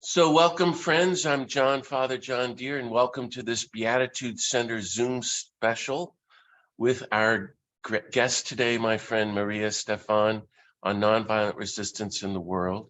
So welcome, friends. I'm Father John Deere, and welcome to this Beatitude Center Zoom special with our guest today, my friend Maria Stephan, on nonviolent resistance in the world.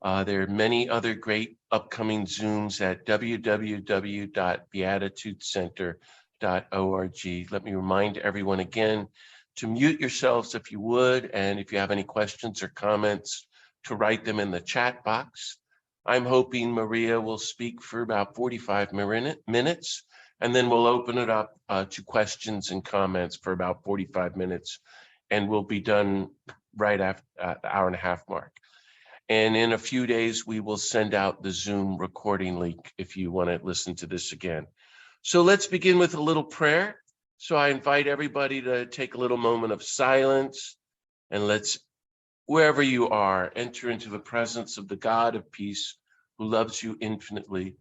There are many other great upcoming Zooms at www.beatitudecenter.org. Let me remind everyone again to mute yourselves if you would, and if you have any questions or comments, to write them in the chat box. I'm hoping Maria will speak for about 45 minutes, and then we'll open it up to questions and comments for about 45 minutes, and we'll be done right after the hour and a half mark. And in a few days, we will send out the Zoom recording link if you want to listen to this again. So let's begin with a little prayer. So I invite everybody to take a little moment of silence, and let's, wherever you are, enter into the presence of the God of peace who loves you infinitely.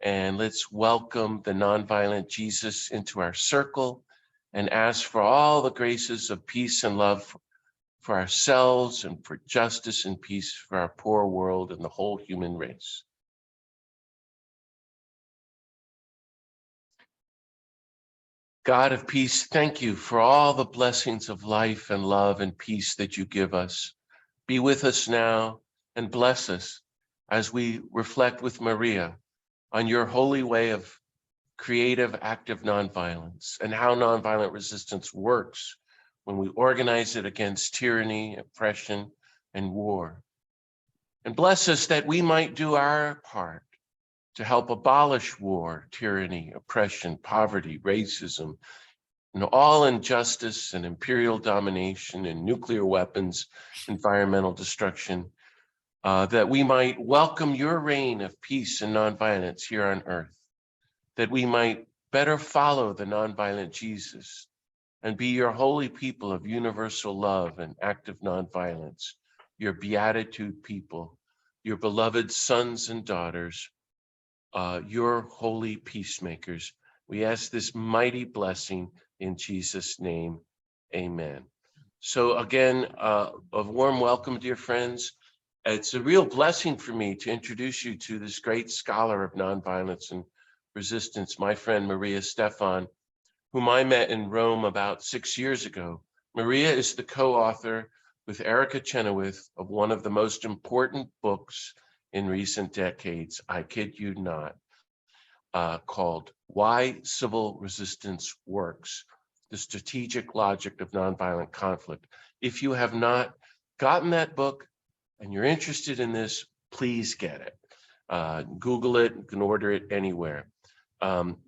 And let's welcome the nonviolent Jesus into our circle and ask for all the graces of peace and love for ourselves and for justice and peace for our poor world and the whole human race. God of peace, thank you for all the blessings of life and love and peace that you give us. Be with us now and bless us as we reflect with Maria on your holy way of creative, active nonviolence and how nonviolent resistance works when we organize it against tyranny, oppression, and war. And bless us that we might do our part to help abolish war, tyranny, oppression, poverty, racism, and all injustice and imperial domination and nuclear weapons, environmental destruction, that we might welcome your reign of peace and nonviolence here on earth, that we might better follow the nonviolent Jesus and be your holy people of universal love and active nonviolence, your beatitude people, your beloved sons and daughters, your holy peacemakers. We ask this mighty blessing in Jesus' name, amen. So again, a warm welcome, dear friends. It's a real blessing for me to introduce you to this great scholar of nonviolence and resistance, my friend Maria Stephan, whom I met in Rome about 6 years ago. Maria is the co-author with Erica Chenoweth of one of the most important books in recent decades, I kid you not, called Why Civil Resistance Works, the Strategic Logic of Nonviolent Conflict. If you have not gotten that book and you're interested in this, please get it. Google it, you can order it anywhere.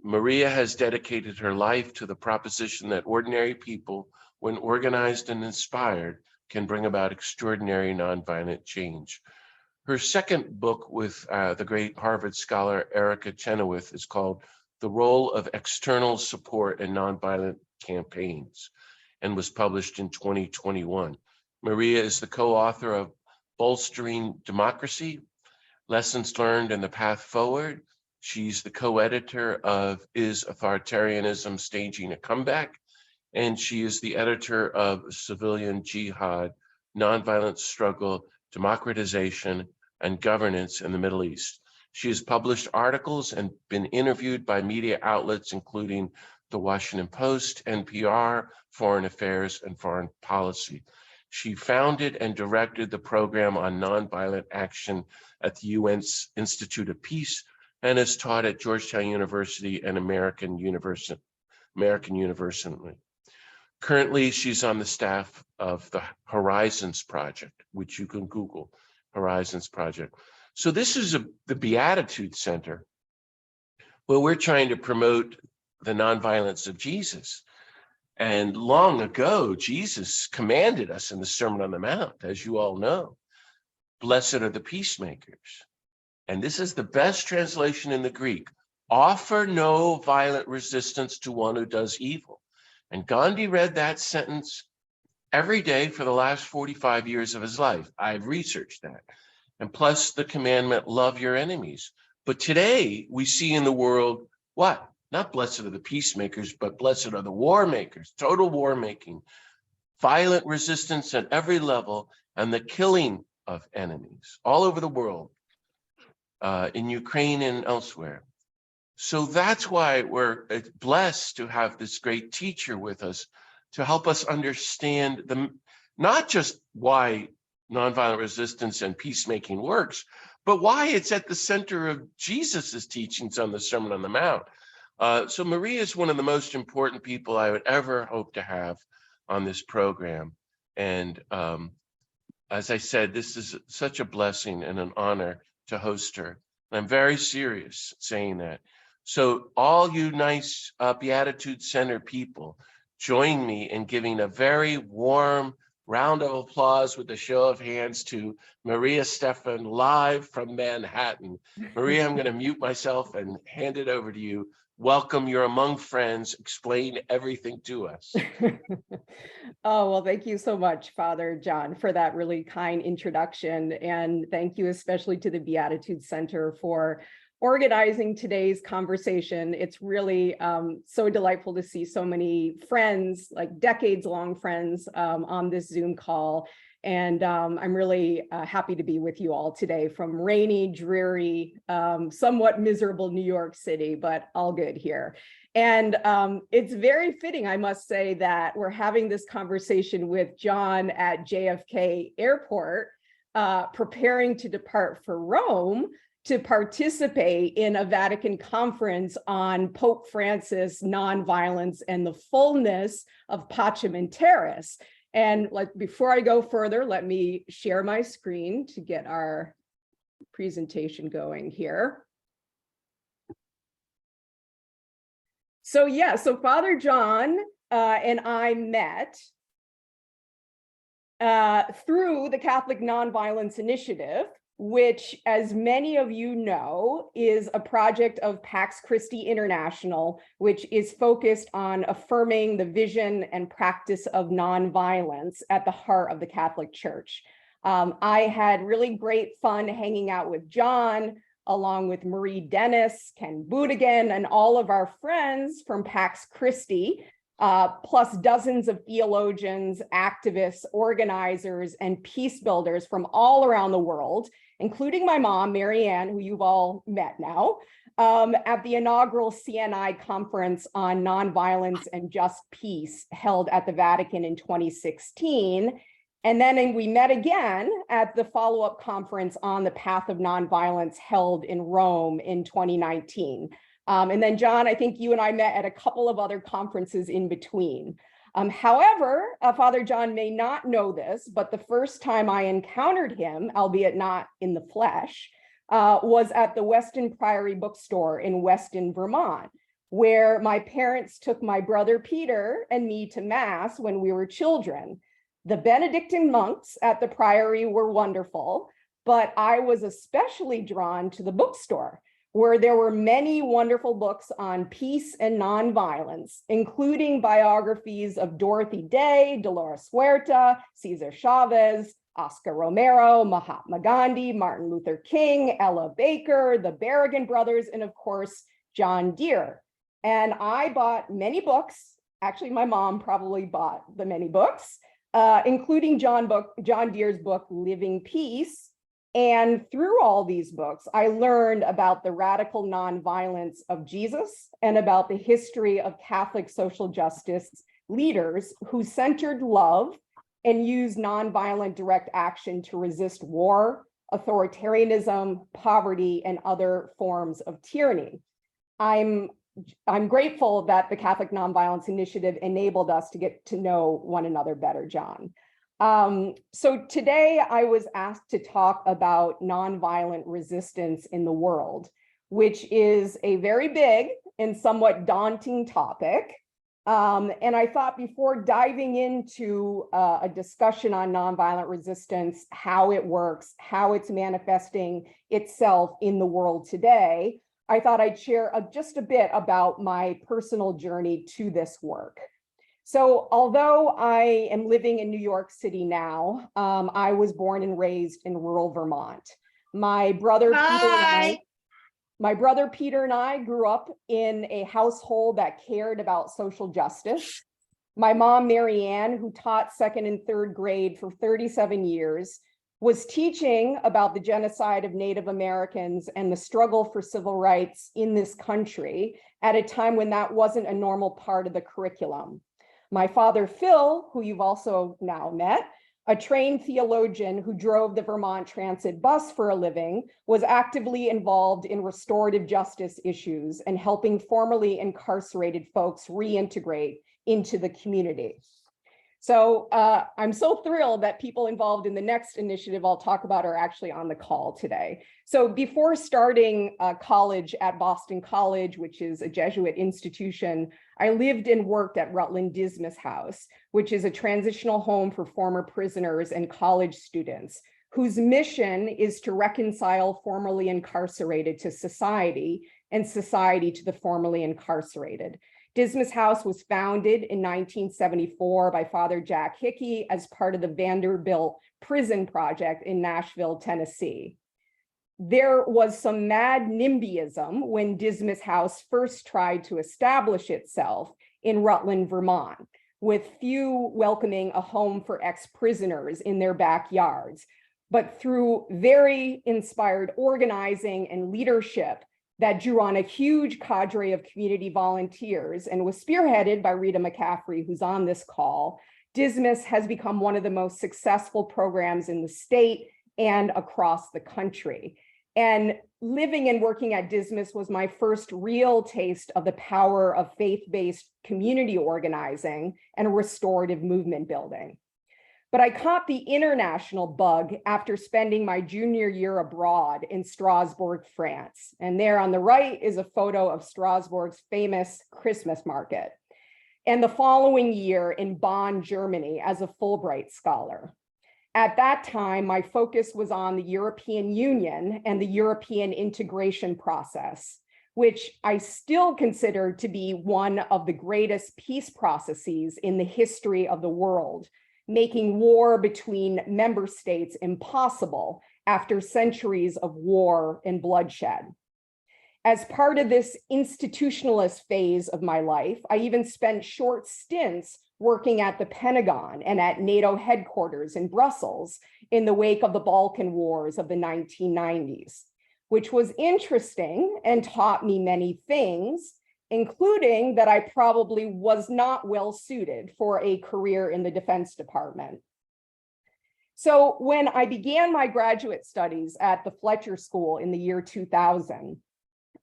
Maria has dedicated her life to the proposition that ordinary people, when organized and inspired, can bring about extraordinary nonviolent change. Her second book with the great Harvard scholar Erica Chenoweth is called The Role of External Support in Nonviolent Campaigns and was published in 2021. Maria is the co-author of Bolstering Democracy, Lessons Learned and the Path Forward. She's the co-editor of Is Authoritarianism Staging a Comeback? And she is the editor of Civilian Jihad, Nonviolent Struggle, Democratization, and Governance in the Middle East. She has published articles and been interviewed by media outlets, including The Washington Post, NPR, Foreign Affairs, and Foreign Policy. She founded and directed the program on nonviolent action at the UN's Institute of Peace, and has taught at Georgetown University and American University. Currently, she's on the staff of the Horizons Project, which you can Google, Horizons Project. So this is the Beatitude Center, where we're trying to promote the nonviolence of Jesus. And long ago, Jesus commanded us in the Sermon on the Mount, as you all know, blessed are the peacemakers. And this is the best translation in the Greek. Offer no violent resistance to one who does evil. And Gandhi read that sentence every day for the last 45 years of his life. I've researched that. And plus the commandment, love your enemies. But today we see in the world, what? Not blessed are the peacemakers, but blessed are the war makers, total war making, violent resistance at every level, and the killing of enemies all over the world. in Ukraine and elsewhere. So that's why we're blessed to have this great teacher with us to help us understand not just why nonviolent resistance and peacemaking works, but why it's at the center of Jesus's teachings on the Sermon on the Mount. So Maria is one of the most important people I would ever hope to have on this program. And as I said, this is such a blessing and an honor to host her. And I'm very serious saying that. So all you nice Beatitude Center people, join me in giving a very warm round of applause with a show of hands to Maria Stephan live from Manhattan. Maria, I'm going to mute myself and hand it over to you. Welcome, you're among friends. Explain everything to us. Oh, well, thank you so much, Father John, for that really kind introduction. And thank you especially to the Beatitude Center for organizing today's conversation. It's really so delightful to see so many friends, like decades-long friends, on this Zoom call. And I'm really happy to be with you all today from rainy, dreary, somewhat miserable New York City, but all good here. And it's very fitting, I must say, that we're having this conversation with John at JFK Airport, preparing to depart for Rome to participate in a Vatican conference on Pope Francis, nonviolence, and the fullness of Pacem in Terris. And before I go further, let me share my screen to get our presentation going here. So Father John and I met through the Catholic Nonviolence Initiative, which, as many of you know, is a project of Pax Christi International, which is focused on affirming the vision and practice of nonviolence at the heart of the Catholic Church. I had really great fun hanging out with John, along with Marie Dennis, Ken Boudeghan, and all of our friends from Pax Christi, plus dozens of theologians, activists, organizers, and peace builders from all around the world, including my mom, Marianne, who you've all met now, at the inaugural CNI conference on nonviolence and just peace held at the Vatican in 2016. And then we met again at the follow-up conference on the path of nonviolence held in Rome in 2019. And then, John, I think you and I met at a couple of other conferences in between. However, Father John may not know this, but the first time I encountered him, albeit not in the flesh, was at the Weston Priory bookstore in Weston, Vermont, where my parents took my brother Peter and me to Mass when we were children. The Benedictine monks at the Priory were wonderful, but I was especially drawn to the bookstore, where there were many wonderful books on peace and nonviolence, including biographies of Dorothy Day, Dolores Huerta, Cesar Chavez, Oscar Romero, Mahatma Gandhi, Martin Luther King, Ella Baker, the Berrigan brothers, and of course, John Deere. And I bought many books. Actually, my mom probably bought the many books, including John Deere's book, Living Peace. And through all these books, I learned about the radical nonviolence of Jesus and about the history of Catholic social justice leaders who centered love and used nonviolent direct action to resist war, authoritarianism, poverty, and other forms of tyranny. I'm grateful that the Catholic Nonviolence Initiative enabled us to get to know one another better, John. So today I was asked to talk about nonviolent resistance in the world, which is a very big and somewhat daunting topic. And I thought before diving into a discussion on nonviolent resistance, how it works, how it's manifesting itself in the world today, I thought I'd share just a bit about my personal journey to this work. So although I am living in New York City now, I was born and raised in rural Vermont. My brother Peter and I grew up in a household that cared about social justice. My mom, Marianne, who taught second and third grade for 37 years, was teaching about the genocide of Native Americans and the struggle for civil rights in this country at a time when that wasn't a normal part of the curriculum. My father, Phil, who you've also now met, a trained theologian who drove the Vermont Transit bus for a living, was actively involved in restorative justice issues and helping formerly incarcerated folks reintegrate into the community. So I'm so thrilled that people involved in the next initiative I'll talk about are actually on the call today. So before starting college at Boston College, which is a Jesuit institution, I lived and worked at Rutland Dismas House, which is a transitional home for former prisoners and college students, whose mission is to reconcile formerly incarcerated to society and society to the formerly incarcerated. Dismas House was founded in 1974 by Father Jack Hickey as part of the Vanderbilt Prison Project in Nashville, Tennessee. There was some mad NIMBYism when Dismas House first tried to establish itself in Rutland, Vermont, with few welcoming a home for ex-prisoners in their backyards. But through very inspired organizing and leadership that drew on a huge cadre of community volunteers and was spearheaded by Rita McCaffrey, who's on this call, Dismas has become one of the most successful programs in the state and across the country. And living and working at Dismas was my first real taste of the power of faith-based community organizing and restorative movement building. But I caught the international bug after spending my junior year abroad in Strasbourg, France. And there on the right is a photo of Strasbourg's famous Christmas market. And the following year in Bonn, Germany, as a Fulbright scholar. At that time, my focus was on the European Union and the European integration process, which I still consider to be one of the greatest peace processes in the history of the world, making war between member states impossible after centuries of war and bloodshed. As part of this institutionalist phase of my life, I even spent short stints working at the Pentagon and at NATO headquarters in Brussels in the wake of the Balkan Wars of the 1990s, which was interesting and taught me many things, including that I probably was not well suited for a career in the Defense Department. So when I began my graduate studies at the Fletcher School in the year 2000,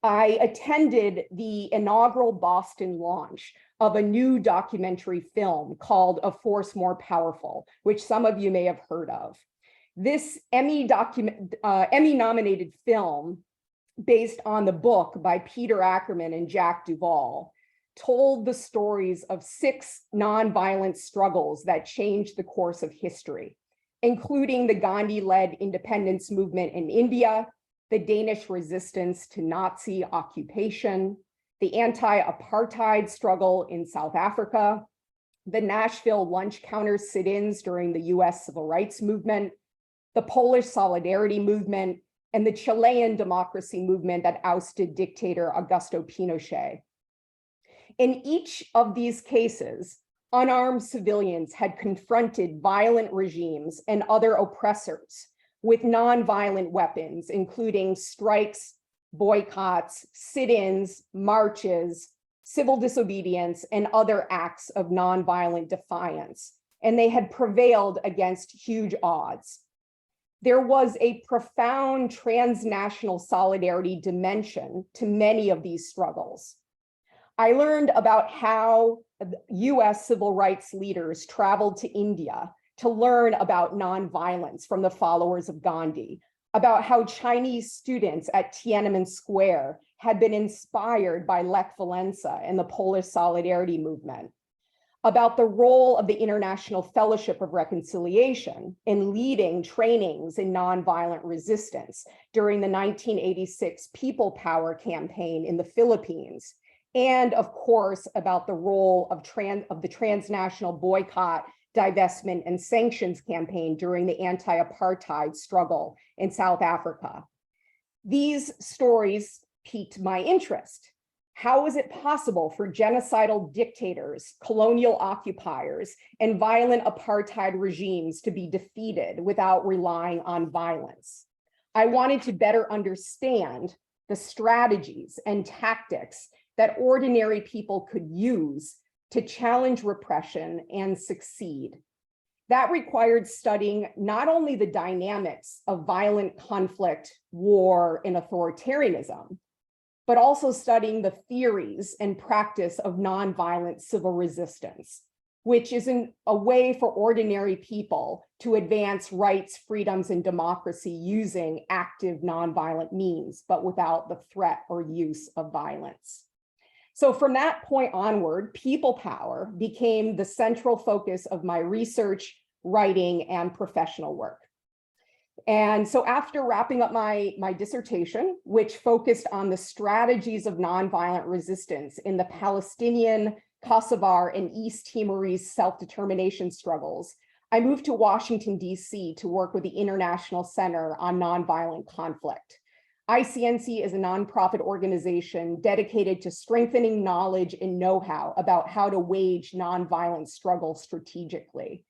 I attended the inaugural Boston launch of a new documentary film called A Force More Powerful, which some of you may have heard of. This Emmy-nominated film, based on the book by Peter Ackerman and Jack Duvall, told the stories of 6 nonviolent struggles that changed the course of history, including the Gandhi-led independence movement in India, the Danish resistance to Nazi occupation, the anti-apartheid struggle in South Africa, the Nashville lunch counter sit-ins during the US civil rights movement, the Polish solidarity movement, and the Chilean democracy movement that ousted dictator Augusto Pinochet. In each of these cases, unarmed civilians had confronted violent regimes and other oppressors with nonviolent weapons, including strikes, boycotts, sit-ins, marches, civil disobedience, and other acts of nonviolent defiance. And they had prevailed against huge odds. There was a profound transnational solidarity dimension to many of these struggles. I learned about how US civil rights leaders traveled to India to learn about nonviolence from the followers of Gandhi, about how Chinese students at Tiananmen Square had been inspired by Lech Walesa and the Polish Solidarity movement, about the role of the International Fellowship of Reconciliation in leading trainings in nonviolent resistance during the 1986 People Power campaign in the Philippines, and of course, about the role of the transnational boycott, divestment, and sanctions campaign during the anti-apartheid struggle in South Africa. These stories piqued my interest. How is it possible for genocidal dictators, colonial occupiers, and violent apartheid regimes to be defeated without relying on violence? I wanted to better understand the strategies and tactics that ordinary people could use to challenge repression and succeed. That required studying not only the dynamics of violent conflict, war, and authoritarianism, but also studying the theories and practice of nonviolent civil resistance, which is a way for ordinary people to advance rights, freedoms, and democracy using active nonviolent means, but without the threat or use of violence. So from that point onward, people power became the central focus of my research, writing, and professional work. And so after wrapping up my dissertation, which focused on the strategies of nonviolent resistance in the Palestinian, Kosovar, and East Timorese self-determination struggles, I moved to Washington, D.C. to work with the International Center on Nonviolent Conflict. ICNC is a nonprofit organization dedicated to strengthening knowledge and know-how about how to wage nonviolent struggle strategically.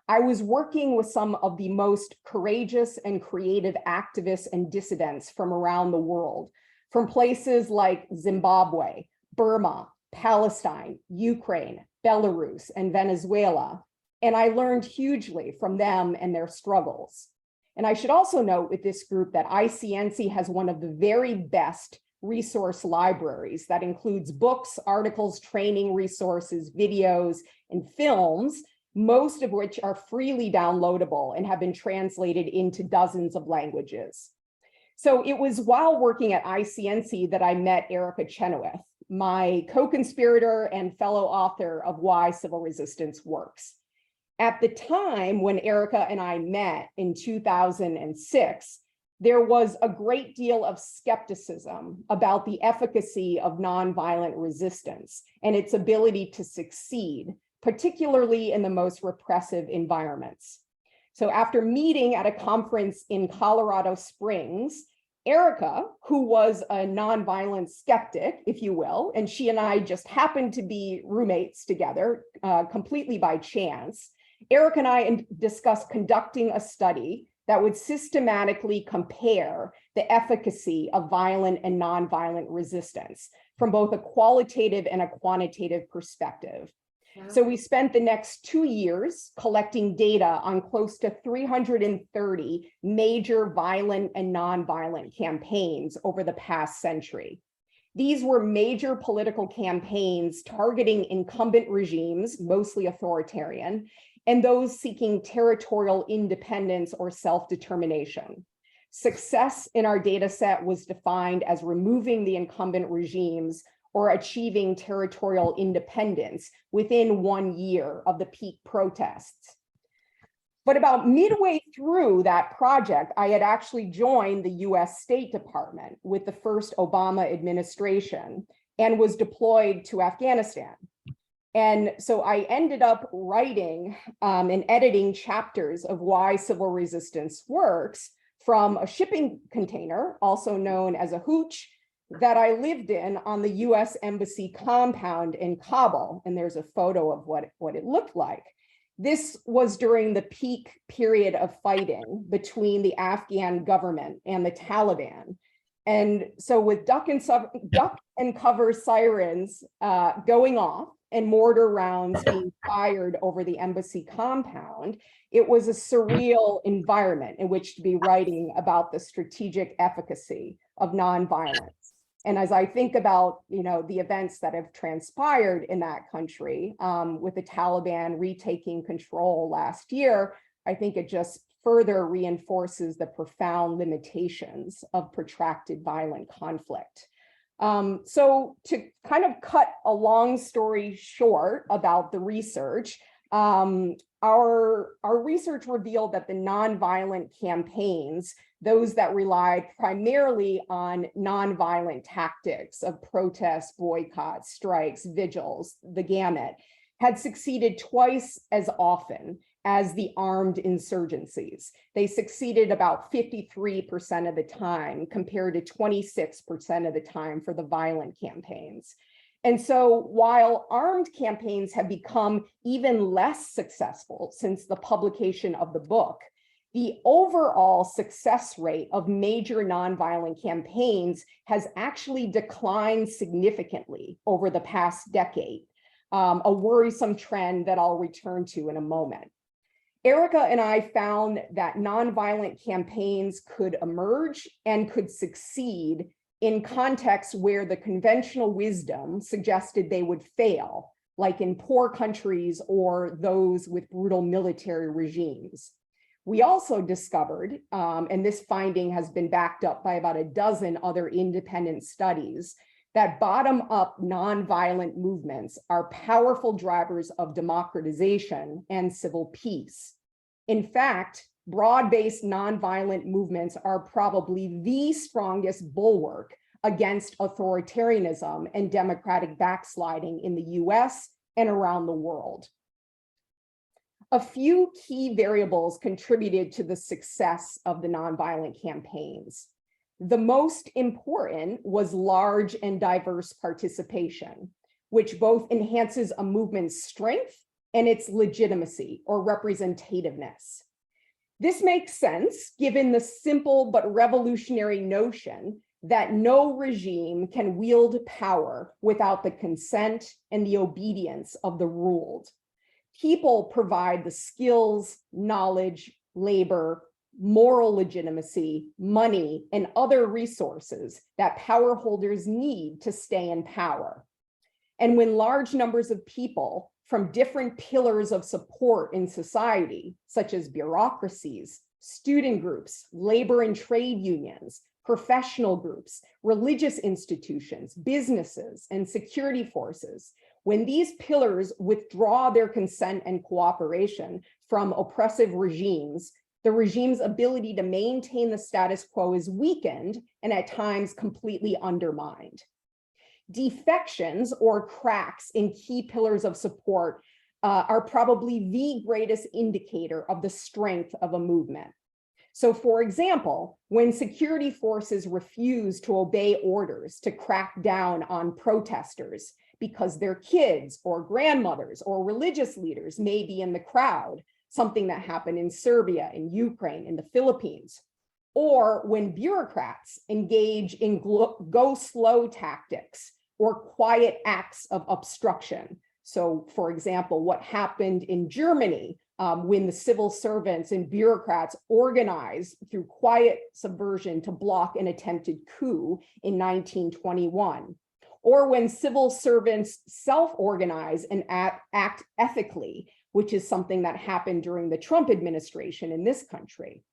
I was working with some of the most courageous and creative activists and dissidents from around the world, from places like Zimbabwe, Burma, Palestine, Ukraine, Belarus, and Venezuela. And I learned hugely from them and their struggles. And I should also note with this group that ICNC has one of the very best resource libraries that includes books, articles, training resources, videos, and films, most of which are freely downloadable and have been translated into dozens of languages. So it was while working at ICNC that I met Erica Chenoweth, my co-conspirator and fellow author of Why Civil Resistance Works. At the time when Erica and I met in 2006, there was a great deal of skepticism about the efficacy of nonviolent resistance and its ability to succeed, particularly in the most repressive environments. So after meeting at a conference in Colorado Springs, Erica, who was a nonviolent skeptic, if you will, and she and I just happened to be roommates together completely by chance, Erica and I discussed conducting a study that would systematically compare the efficacy of violent and nonviolent resistance from both a qualitative and a quantitative perspective. So we spent the next 2 years collecting data on close to 330 major violent and nonviolent campaigns over the past century. These were major political campaigns targeting incumbent regimes, mostly authoritarian, and those seeking territorial independence or self-determination. Success in our data set was defined as removing the incumbent regimes or achieving territorial independence within 1 year of the peak protests. But about midway through that project, I had actually joined the US State Department with the first Obama administration and was deployed to Afghanistan. And so I ended up writing and editing chapters of Why Civil Resistance Works from a shipping container, also known as a hooch, that I lived in on the US Embassy compound in Kabul. And there's a photo of what it looked like. This was during the peak period of fighting between the Afghan government and the Taliban. And so with duck and cover sirens going off and mortar rounds being fired over the embassy compound, it was a surreal environment in which to be writing about the strategic efficacy of nonviolence. And as I think about, the events that have transpired in that country with the Taliban retaking control last year, I think it just further reinforces the profound limitations of protracted violent conflict. So to kind of cut a long story short about the research, our research revealed that the nonviolent campaigns, those that relied primarily on nonviolent tactics of protests, boycotts, strikes, vigils, the gamut, had succeeded twice as often as the armed insurgencies. They succeeded about 53% of the time compared to 26% of the time for the violent campaigns. And so while armed campaigns have become even less successful since the publication of the book, the overall success rate of major nonviolent campaigns has actually declined significantly over the past decade, a worrisome trend that I'll return to in a moment. Erica and I found that nonviolent campaigns could emerge and could succeed in contexts where the conventional wisdom suggested they would fail, like in poor countries or those with brutal military regimes. We also discovered, and this finding has been backed up by about a dozen other independent studies, that bottom-up nonviolent movements are powerful drivers of democratization and civil peace. In fact, broad-based nonviolent movements are probably the strongest bulwark against authoritarianism and democratic backsliding in the US and around the world. A few key variables contributed to the success of the nonviolent campaigns. The most important was large and diverse participation, which both enhances a movement's strength and its legitimacy or representativeness. This makes sense given the simple but revolutionary notion that no regime can wield power without the consent and the obedience of the ruled. People provide the skills, knowledge, labor, moral legitimacy, money, and other resources that power holders need to stay in power. And when large numbers of people from different pillars of support in society, such as bureaucracies, student groups, labor and trade unions, professional groups, religious institutions, businesses, and security forces, when these pillars withdraw their consent and cooperation from oppressive regimes, the regime's ability to maintain the status quo is weakened and at times completely undermined. Defections or cracks in key pillars of support are probably the greatest indicator of the strength of a movement. So for example, when security forces refuse to obey orders to crack down on protesters because their kids or grandmothers or religious leaders may be in the crowd, something that happened in Serbia, in Ukraine, in the Philippines, or when bureaucrats engage in go slow tactics or quiet acts of obstruction. So for example, what happened in Germany when the civil servants and bureaucrats organized through quiet subversion to block an attempted coup in 1921, or when civil servants self-organize and act ethically, which is something that happened during the Trump administration in this country,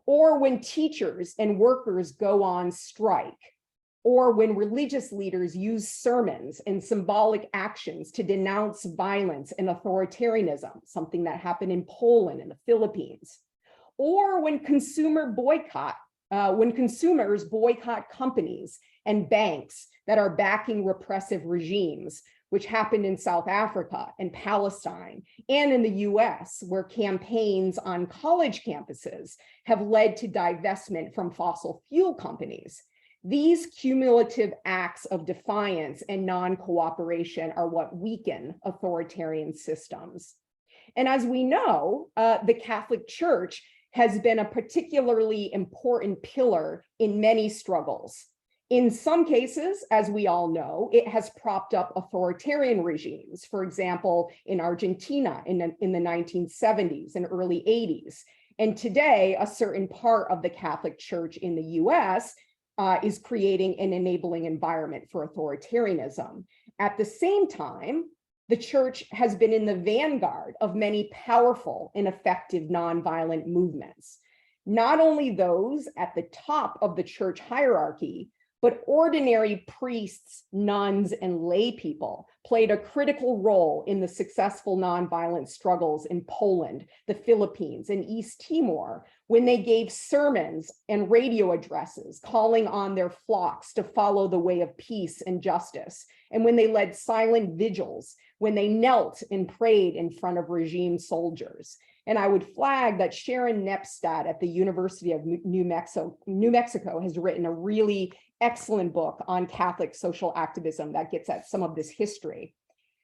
or when teachers and workers go on strike, or when religious leaders use sermons and symbolic actions to denounce violence and authoritarianism, something that happened in Poland and the Philippines, or when consumers boycott companies and banks that are backing repressive regimes, which happened in South Africa and Palestine, and in the US, where campaigns on college campuses have led to divestment from fossil fuel companies. These cumulative acts of defiance and non-cooperation are what weaken authoritarian systems. And as we know, the Catholic Church has been a particularly important pillar in many struggles. In some cases, as we all know, it has propped up authoritarian regimes, for example, in Argentina in the 1970s and early 80s. And today, a certain part of the Catholic Church in the US is creating an enabling environment for authoritarianism. At the same time, the church has been in the vanguard of many powerful and effective nonviolent movements. Not only those at the top of the church hierarchy, but ordinary priests, nuns, and lay people played a critical role in the successful nonviolent struggles in Poland, the Philippines, and East Timor, when they gave sermons and radio addresses calling on their flocks to follow the way of peace and justice, and when they led silent vigils, when they knelt and prayed in front of regime soldiers. And I would flag that Sharon Nepstad at the University of New Mexico has written a really excellent book on Catholic social activism that gets at some of this history.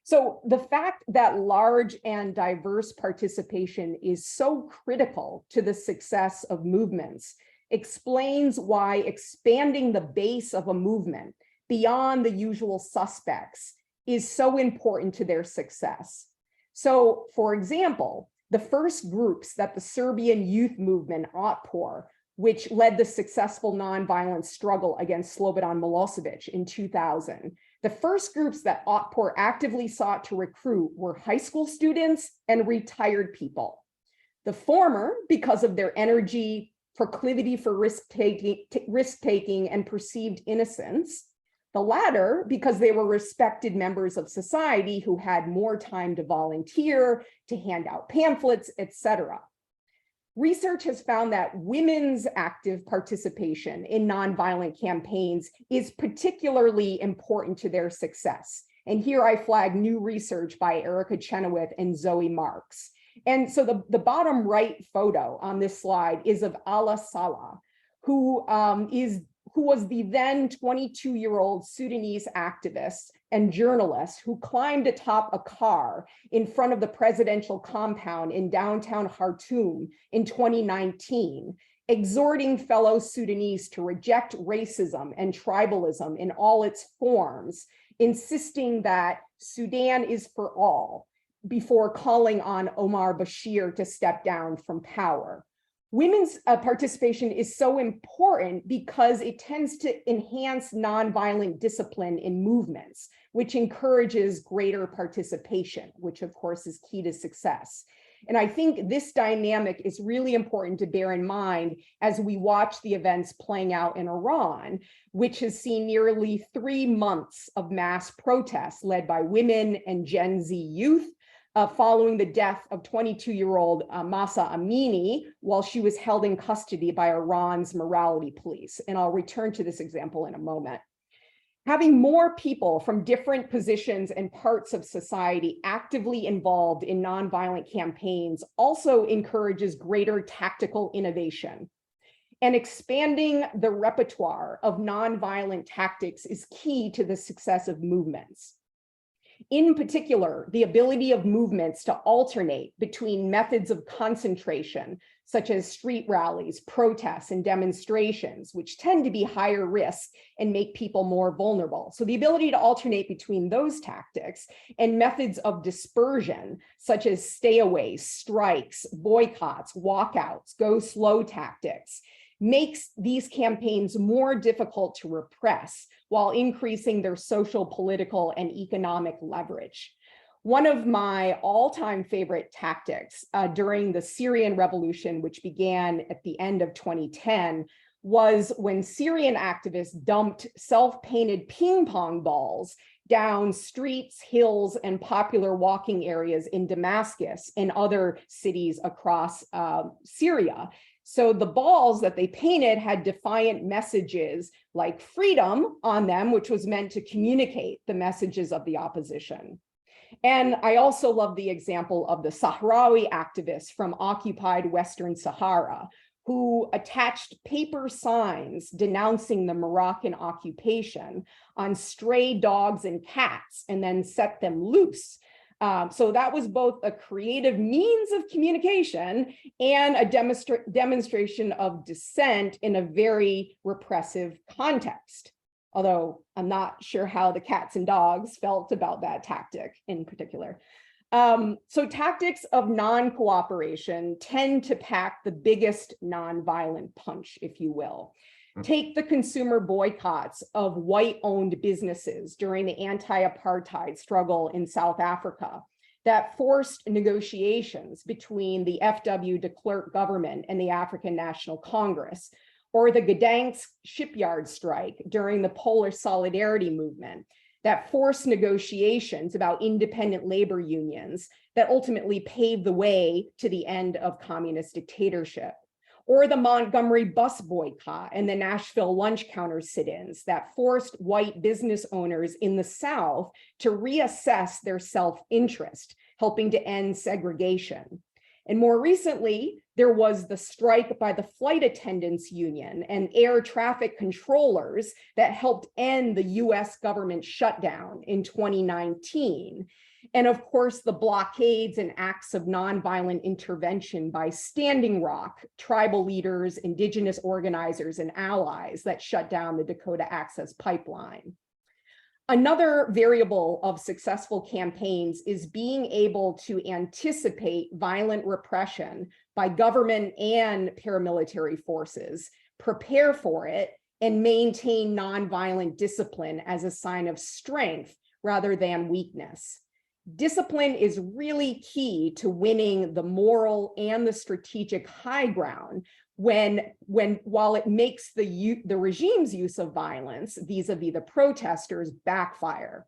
So the fact that large and diverse participation is so critical to the success of movements explains why expanding the base of a movement beyond the usual suspects is so important to their success. So, for example, the first groups that the Serbian youth movement, Otpor, which led the successful nonviolent struggle against Slobodan Milosevic in 2000, the first groups that Otpor actively sought to recruit were high school students and retired people. The former, because of their energy, proclivity for risk-taking and perceived innocence. The latter, because they were respected members of society who had more time to volunteer, to hand out pamphlets, etc. Research has found that women's active participation in nonviolent campaigns is particularly important to their success. And here I flag new research by Erica Chenoweth and Zoe Marks. And so the bottom right photo on this slide is of Ala Salah, who was the then 22-year-old Sudanese activist and journalist who climbed atop a car in front of the presidential compound in downtown Khartoum in 2019, exhorting fellow Sudanese to reject racism and tribalism in all its forms, insisting that Sudan is for all, before calling on Omar Bashir to step down from power. Women's participation is so important because it tends to enhance nonviolent discipline in movements, which encourages greater participation, which of course is key to success. And I think this dynamic is really important to bear in mind as we watch the events playing out in Iran, which has seen nearly 3 months of mass protests led by women and Gen Z youth, following the death of 22-year-old Mahsa Amini while she was held in custody by Iran's morality police. And I'll return to this example in a moment. Having more people from different positions and parts of society actively involved in nonviolent campaigns also encourages greater tactical innovation. And expanding the repertoire of nonviolent tactics is key to the success of movements. In particular, the ability of movements to alternate between methods of concentration, such as street rallies, protests, and demonstrations, which tend to be higher risk and make people more vulnerable. So the ability to alternate between those tactics and methods of dispersion, such as stayaways, strikes, boycotts, walkouts, go slow tactics, makes these campaigns more difficult to repress while increasing their social, political, and economic leverage. One of my all-time favorite tactics during the Syrian revolution, which began at the end of 2010, was when Syrian activists dumped self-painted ping pong balls down streets, hills, and popular walking areas in Damascus and other cities across Syria. So the balls that they painted had defiant messages like freedom on them, which was meant to communicate the messages of the opposition. And I also love the example of the Sahrawi activists from occupied Western Sahara, who attached paper signs denouncing the Moroccan occupation on stray dogs and cats and then set them loose. So that was both a creative means of communication and a demonstration of dissent in a very repressive context. Although I'm not sure how the cats and dogs felt about that tactic in particular. So tactics of non-cooperation tend to pack the biggest nonviolent punch, if you will. Take the consumer boycotts of white-owned businesses during the anti-apartheid struggle in South Africa that forced negotiations between the FW de Klerk government and the African National Congress, or the Gdansk shipyard strike during the Polar Solidarity movement that forced negotiations about independent labor unions that ultimately paved the way to the end of communist dictatorship. Or the Montgomery bus boycott and the Nashville lunch counter sit-ins that forced white business owners in the South to reassess their self-interest, helping to end segregation. And more recently, there was the strike by the flight attendants union and air traffic controllers that helped end the US government shutdown in 2019. And of course, the blockades and acts of nonviolent intervention by Standing Rock, tribal leaders, indigenous organizers, and allies that shut down the Dakota Access Pipeline. Another variable of successful campaigns is being able to anticipate violent repression by government and paramilitary forces, prepare for it, and maintain nonviolent discipline as a sign of strength rather than weakness. Discipline is really key to winning the moral and the strategic high ground while it makes the regime's use of violence vis-a-vis the protesters backfire.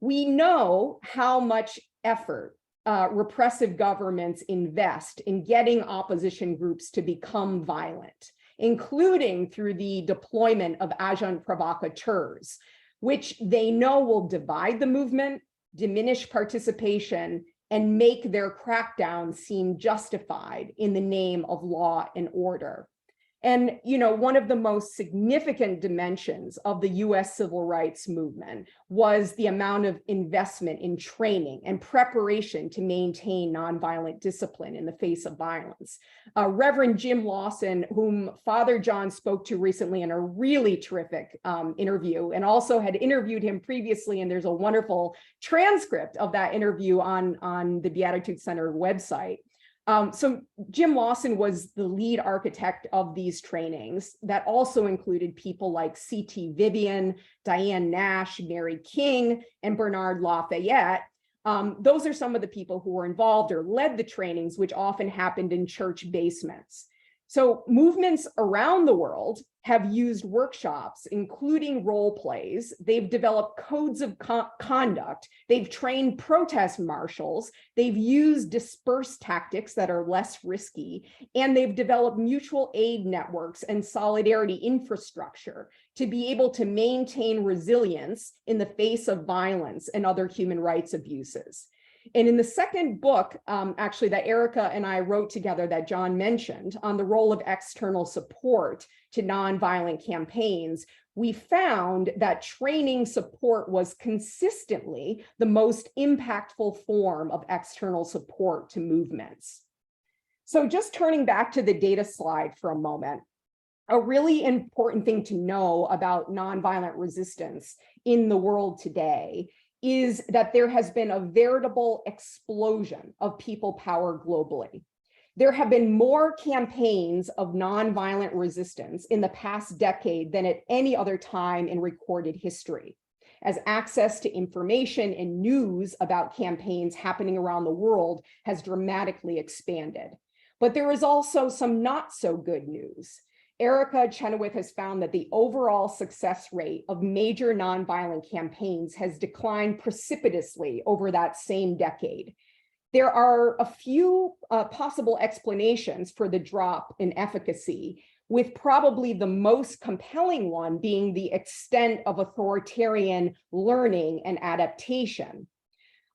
We know how much effort repressive governments invest in getting opposition groups to become violent, including through the deployment of agents provocateurs, which they know will divide the movement, diminish participation, and make their crackdown seem justified in the name of law and order. And, one of the most significant dimensions of the US civil rights movement was the amount of investment in training and preparation to maintain nonviolent discipline in the face of violence. Reverend Jim Lawson, whom Father John spoke to recently in a really terrific interview, and also had interviewed him previously, and there's a wonderful transcript of that interview on the Beatitude Center website. So Jim Lawson was the lead architect of these trainings that also included people like C.T. Vivian, Diane Nash, Mary King, and Bernard Lafayette. Those are some of the people who were involved or led the trainings, which often happened in church basements. So movements around the world have used workshops, including role plays. They've developed codes of conduct. They've trained protest marshals. They've used dispersed tactics that are less risky. And they've developed mutual aid networks and solidarity infrastructure to be able to maintain resilience in the face of violence and other human rights abuses. And in the second book, actually, that Erica and I wrote together that John mentioned on the role of external support to nonviolent campaigns, we found that training support was consistently the most impactful form of external support to movements. So just turning back to the data slide for a moment, a really important thing to know about nonviolent resistance in the world today is that there has been a veritable explosion of people power globally. There have been more campaigns of nonviolent resistance in the past decade than at any other time in recorded history, as access to information and news about campaigns happening around the world has dramatically expanded. But there is also some not so good news. Erica Chenoweth has found that the overall success rate of major nonviolent campaigns has declined precipitously over that same decade. There are a few possible explanations for the drop in efficacy, with probably the most compelling one being the extent of authoritarian learning and adaptation.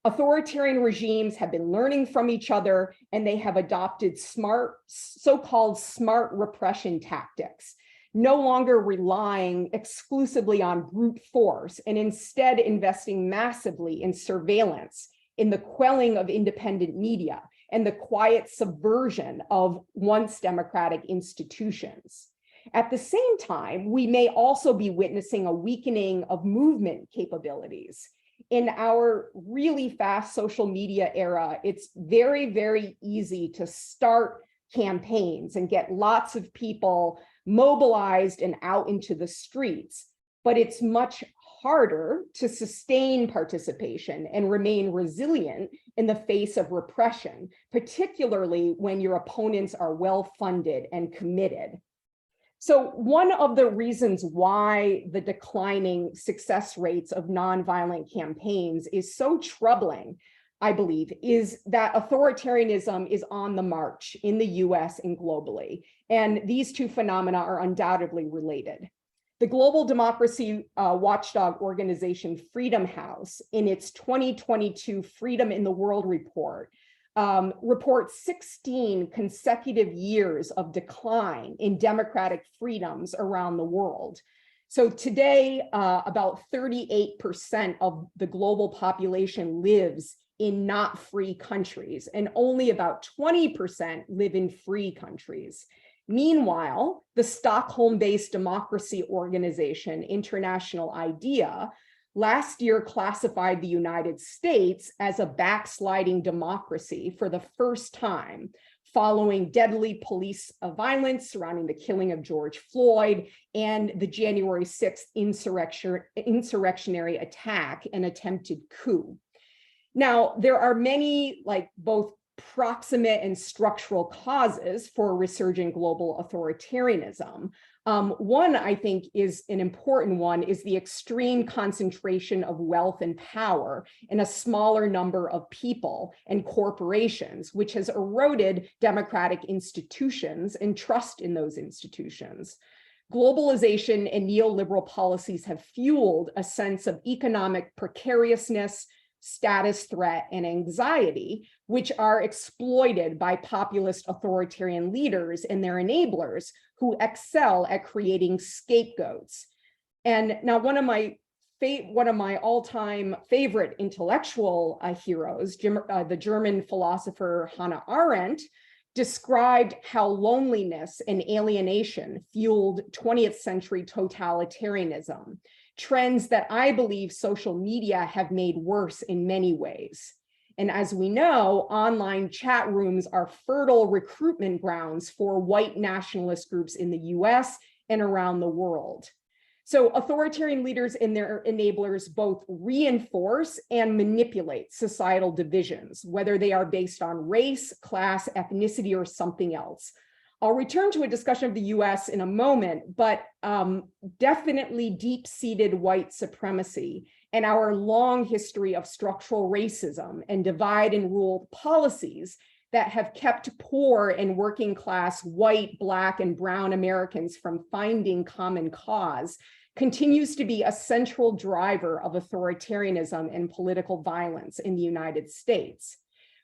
Authoritarian regimes have been learning from each other, and they have adopted so-called smart repression tactics, no longer relying exclusively on brute force and instead investing massively in surveillance, in the quelling of independent media, and the quiet subversion of once democratic institutions. At the same time, we may also be witnessing a weakening of movement capabilities. In our really fast social media era, it's very, very easy to start campaigns and get lots of people mobilized and out into the streets, but it's much harder to sustain participation and remain resilient in the face of repression, particularly when your opponents are well-funded and committed. So one of the reasons why the declining success rates of nonviolent campaigns is so troubling, I believe, is that authoritarianism is on the march in the US and globally. And these two phenomena are undoubtedly related. The global democracy watchdog organization Freedom House, in its 2022 Freedom in the World report, reports 16 consecutive years of decline in democratic freedoms around the world. So today, about 38% of the global population lives in not free countries, and only about 20% live in free countries. Meanwhile, the Stockholm-based democracy organization, International IDEA, last year classified the United States as a backsliding democracy for the first time, following deadly police violence surrounding the killing of George Floyd and the January 6th insurrectionary attack and attempted coup. Now, there are many, like, both proximate and structural causes for resurgent global authoritarianism. One, I think, is an important one, is the extreme concentration of wealth and power in a smaller number of people and corporations, which has eroded democratic institutions and trust in those institutions. Globalization and neoliberal policies have fueled a sense of economic precariousness, status threat, and anxiety, which are exploited by populist authoritarian leaders and their enablers who excel at creating scapegoats. And now one of my all-time favorite intellectual heroes, the German philosopher Hannah Arendt, described how loneliness and alienation fueled 20th century totalitarianism, trends that I believe social media have made worse in many ways. And as we know, online chat rooms are fertile recruitment grounds for white nationalist groups in the US and around the world. So authoritarian leaders and their enablers both reinforce and manipulate societal divisions, whether they are based on race, class, ethnicity, or something else. I'll return to a discussion of the US in a moment, but definitely deep-seated white supremacy and our long history of structural racism and divide and rule policies that have kept poor and working class white, Black, and brown Americans from finding common cause continues to be a central driver of authoritarianism and political violence in the United States.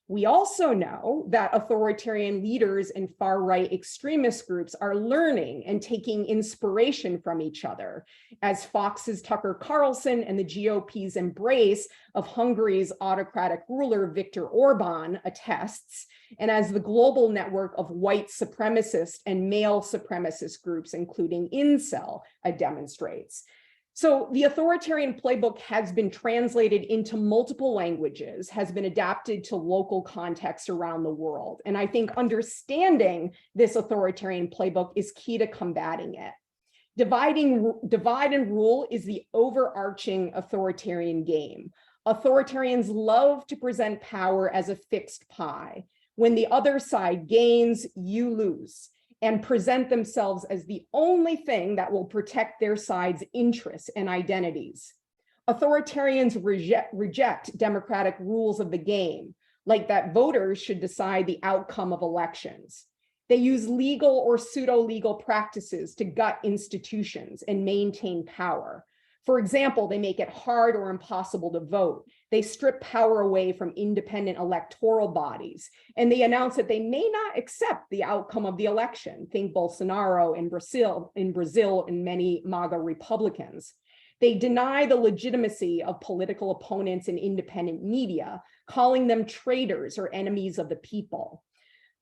We also know that authoritarian leaders and far-right extremist groups are learning and taking inspiration from each other, as Fox's Tucker Carlson and the GOP's embrace of Hungary's autocratic ruler Viktor Orban attests, and as the global network of white supremacist and male supremacist groups, including Incel, demonstrates. So the authoritarian playbook has been translated into multiple languages, has been adapted to local contexts around the world. And I think understanding this authoritarian playbook is key to combating it. Divide and rule is the overarching authoritarian game. Authoritarians love to present power as a fixed pie. When the other side gains, you lose, and present themselves as the only thing that will protect their side's interests and identities. Authoritarians reject democratic rules of the game, like that voters should decide the outcome of elections. They use legal or pseudo-legal practices to gut institutions and maintain power. For example, they make it hard or impossible to vote. They strip power away from independent electoral bodies, and they announce that they may not accept the outcome of the election. Think Bolsonaro in Brazil and many MAGA Republicans. They deny the legitimacy of political opponents and independent media, calling them traitors or enemies of the people.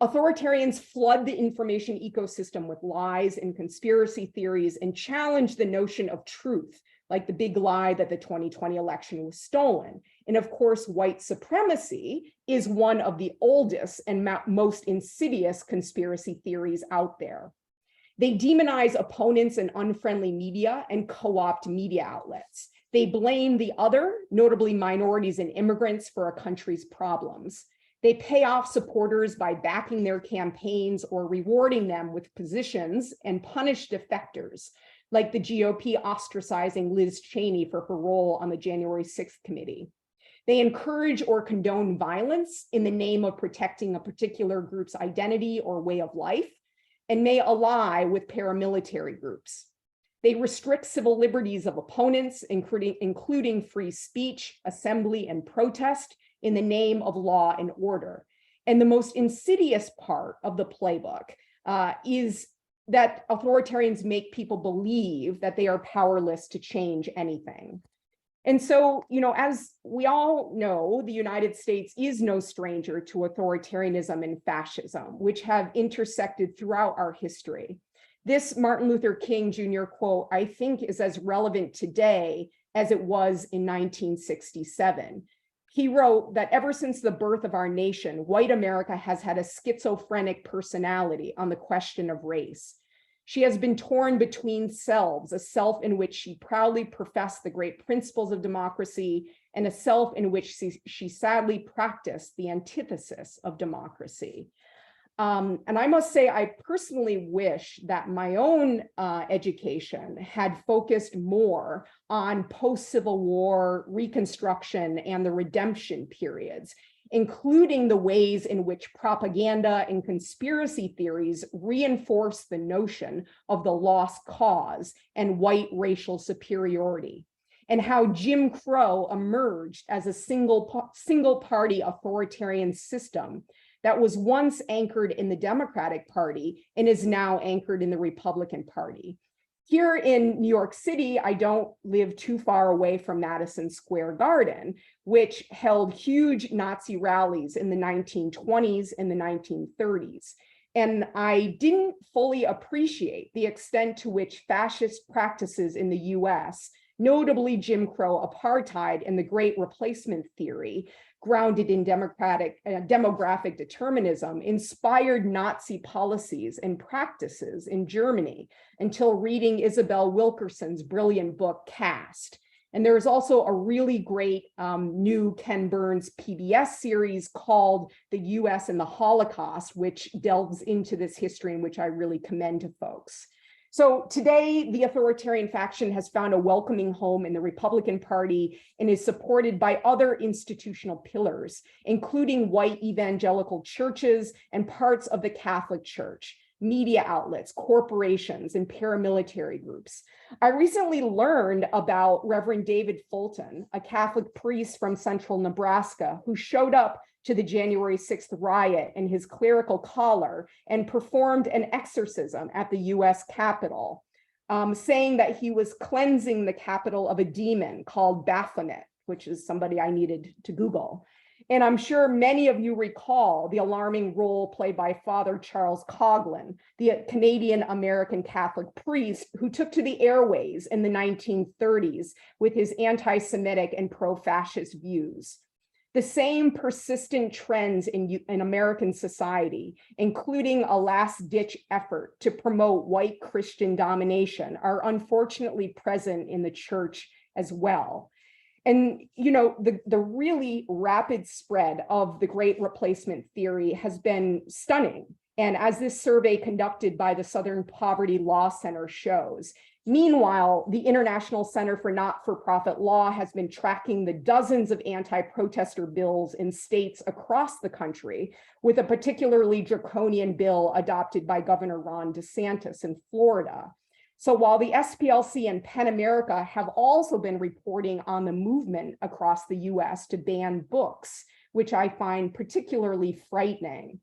Authoritarians flood the information ecosystem with lies and conspiracy theories and challenge the notion of truth, like the big lie that the 2020 election was stolen. And of course, white supremacy is one of the oldest and most insidious conspiracy theories out there. They demonize opponents and unfriendly media and co-opt media outlets. They blame the other, notably minorities and immigrants, for a country's problems. They pay off supporters by backing their campaigns or rewarding them with positions and punish defectors, like the GOP ostracizing Liz Cheney for her role on the January 6th committee. They encourage or condone violence in the name of protecting a particular group's identity or way of life, and may ally with paramilitary groups. They restrict civil liberties of opponents, including free speech, assembly, and protest in the name of law and order. And the most insidious part of the playbook is that authoritarians make people believe that they are powerless to change anything. And so, as we all know, the United States is no stranger to authoritarianism and fascism, which have intersected throughout our history. This Martin Luther King Jr. quote, I think, is as relevant today as it was in 1967. He wrote that ever since the birth of our nation, white America has had a schizophrenic personality on the question of race. She has been torn between selves, a self in which she proudly professed the great principles of democracy and a self in which she sadly practiced the antithesis of democracy. And I must say, I personally wish that my own education had focused more on post-Civil War Reconstruction and the redemption periods, including the ways in which propaganda and conspiracy theories reinforce the notion of the lost cause and white racial superiority, and how Jim Crow emerged as a single party authoritarian system that was once anchored in the Democratic Party and is now anchored in the Republican Party. Here in New York City, I don't live too far away from Madison Square Garden, which held huge Nazi rallies in the 1920s and the 1930s. And I didn't fully appreciate the extent to which fascist practices in the US, notably Jim Crow apartheid and the Great Replacement theory, grounded in demographic determinism, inspired Nazi policies and practices in Germany until reading Isabel Wilkerson's brilliant book, Caste. And there is also a really great new Ken Burns PBS series called The US and the Holocaust, which delves into this history and which I really commend to folks. So today, the authoritarian faction has found a welcoming home in the Republican Party and is supported by other institutional pillars, including white evangelical churches and parts of the Catholic Church, media outlets, corporations, and paramilitary groups. I recently learned about Reverend David Fulton, a Catholic priest from central Nebraska, who showed up to the January 6th riot in his clerical collar and performed an exorcism at the US Capitol, saying that he was cleansing the capital of a demon called Baphomet, which is somebody I needed to Google. And I'm sure many of you recall the alarming role played by Father Charles Coughlin, the Canadian-American Catholic priest who took to the airways in the 1930s with his anti-Semitic and pro-fascist views. The same persistent trends in American society, including a last-ditch effort to promote white Christian domination, are unfortunately present in the church as well. And, the really rapid spread of the Great Replacement theory has been stunning. And as this survey conducted by the Southern Poverty Law Center shows, meanwhile, the International Center for Not-for-Profit Law has been tracking the dozens of anti-protester bills in states across the country, with a particularly draconian bill adopted by Governor Ron DeSantis in Florida. So while the SPLC and PEN America have also been reporting on the movement across the US to ban books, which I find particularly frightening,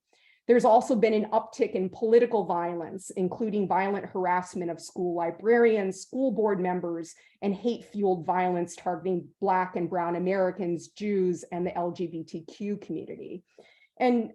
there's also been an uptick in political violence, including violent harassment of school librarians, school board members, and hate-fueled violence targeting Black and Brown Americans, Jews, and the LGBTQ community. And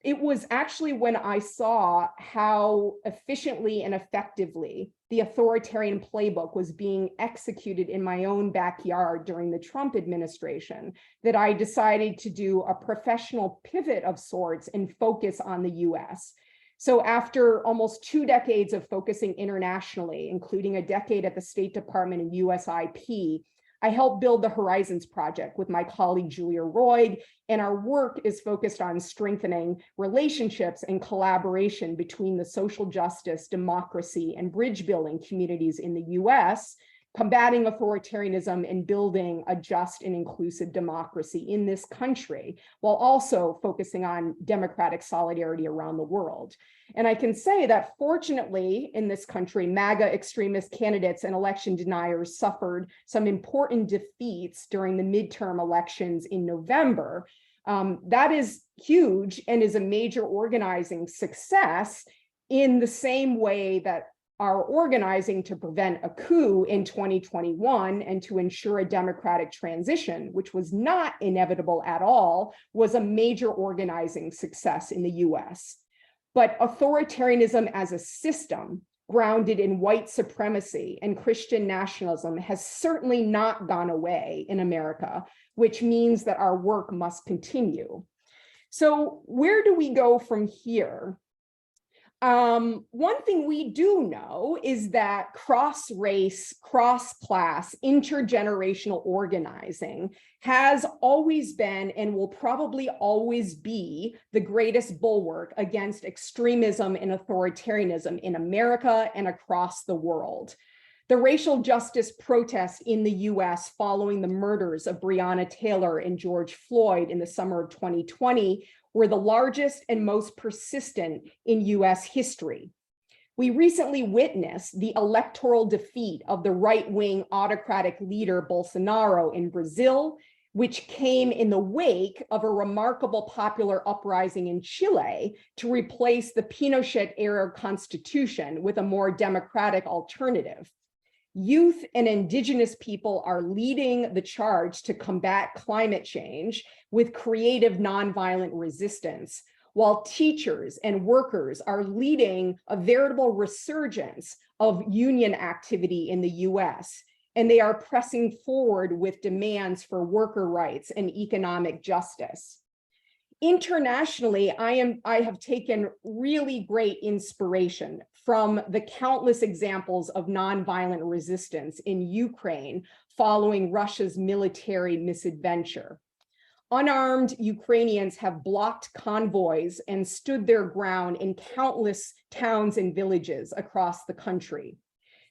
it was actually when I saw how efficiently and effectively the authoritarian playbook was being executed in my own backyard during the Trump administration that I decided to do a professional pivot of sorts and focus on the US. So after almost 2 decades of focusing internationally, including a decade at the State Department and USIP, I helped build the Horizons Project with my colleague Julia Roig, and our work is focused on strengthening relationships and collaboration between the social justice, democracy, and bridge building communities in the US, combating authoritarianism and building a just and inclusive democracy in this country, while also focusing on democratic solidarity around the world. And I can say that fortunately in this country, MAGA extremist candidates and election deniers suffered some important defeats during the midterm elections in November, That is huge and is a major organizing success in the same way that our organizing to prevent a coup in 2021 and to ensure a democratic transition, which was not inevitable at all, was a major organizing success in the US. But authoritarianism as a system grounded in white supremacy and Christian nationalism has certainly not gone away in America, which means that our work must continue. So where do we go from here? One thing we do know is that cross-race, cross-class, intergenerational organizing has always been and will probably always be the greatest bulwark against extremism and authoritarianism in America and across the world. The racial justice protests in the US following the murders of Breonna Taylor and George Floyd in the summer of 2020 were the largest and most persistent in US history. We recently witnessed the electoral defeat of the right-wing autocratic leader Bolsonaro in Brazil, which came in the wake of a remarkable popular uprising in Chile to replace the Pinochet-era constitution with a more democratic alternative. Youth and indigenous people are leading the charge to combat climate change with creative nonviolent resistance, while teachers and workers are leading a veritable resurgence of union activity in the US, and they are pressing forward with demands for worker rights and economic justice. Internationally, I have taken really great inspiration from the countless examples of nonviolent resistance in Ukraine following Russia's military misadventure. Unarmed Ukrainians have blocked convoys and stood their ground in countless towns and villages across the country.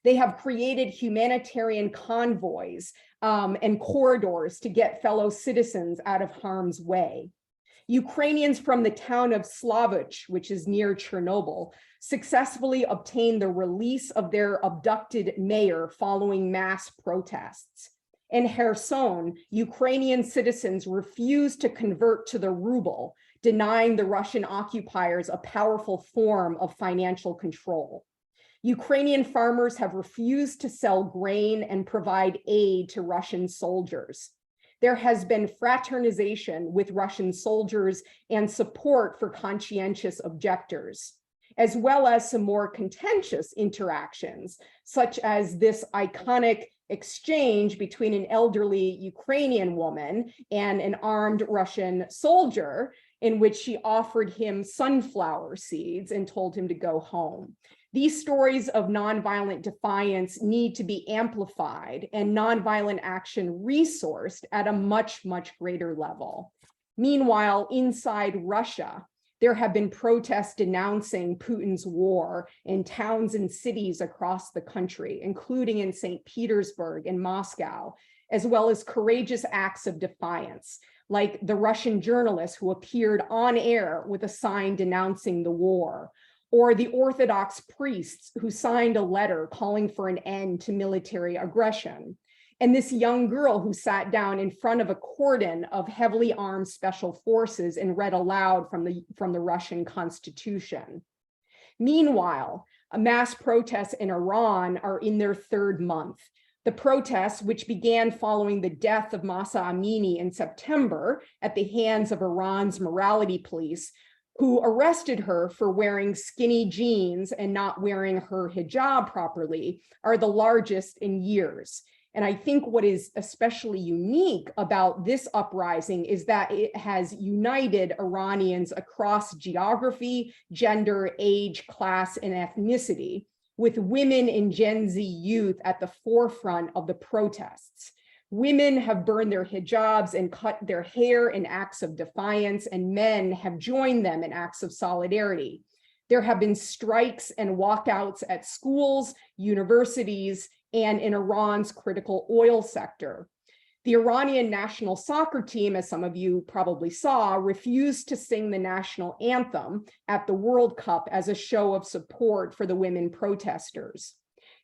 They have created humanitarian convoys and corridors to get fellow citizens out of harm's way. Ukrainians from the town of Slavuch, which is near Chernobyl, successfully obtained the release of their abducted mayor following mass protests. In Kherson, Ukrainian citizens refused to convert to the ruble, denying the Russian occupiers a powerful form of financial control. Ukrainian farmers have refused to sell grain and provide aid to Russian soldiers. There has been fraternization with Russian soldiers and support for conscientious objectors, as well as some more contentious interactions, such as this iconic exchange between an elderly Ukrainian woman and an armed Russian soldier, in which she offered him sunflower seeds and told him to go home. These stories of nonviolent defiance need to be amplified and nonviolent action resourced at a much, much greater level. Meanwhile, inside Russia, there have been protests denouncing Putin's war in towns and cities across the country, including in St. Petersburg and Moscow, as well as courageous acts of defiance, like the Russian journalist who appeared on air with a sign denouncing the war, or the Orthodox priests who signed a letter calling for an end to military aggression, and this young girl who sat down in front of a cordon of heavily armed special forces and read aloud from the Russian Constitution. Meanwhile, mass protests in Iran are in their third month. The protests, which began following the death of Mahsa Amini in September at the hands of Iran's morality police, who arrested her for wearing skinny jeans and not wearing her hijab properly, are the largest in years. And I think what is especially unique about this uprising is that it has united Iranians across geography, gender, age, class, and ethnicity, with women and Gen Z youth at the forefront of the protests. Women have burned their hijabs and cut their hair in acts of defiance, and men have joined them in acts of solidarity. There have been strikes and walkouts at schools, universities, and in Iran's critical oil sector. The Iranian national soccer team, as some of you probably saw, refused to sing the national anthem at the World Cup as a show of support for the women protesters.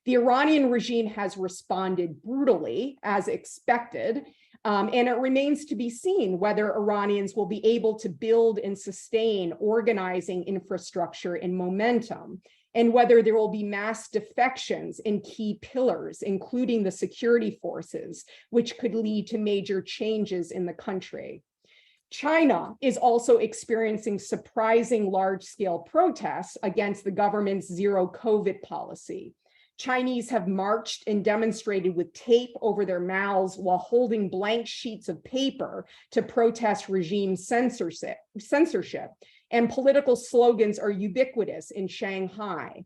The Iranian regime has responded brutally, as expected, And it remains to be seen whether Iranians will be able to build and sustain organizing infrastructure and momentum, and whether there will be mass defections in key pillars, including the security forces, which could lead to major changes in the country. China is also experiencing surprising large-scale protests against the government's zero COVID policy. Chinese have marched and demonstrated with tape over their mouths while holding blank sheets of paper to protest regime censorship, and political slogans are ubiquitous in Shanghai.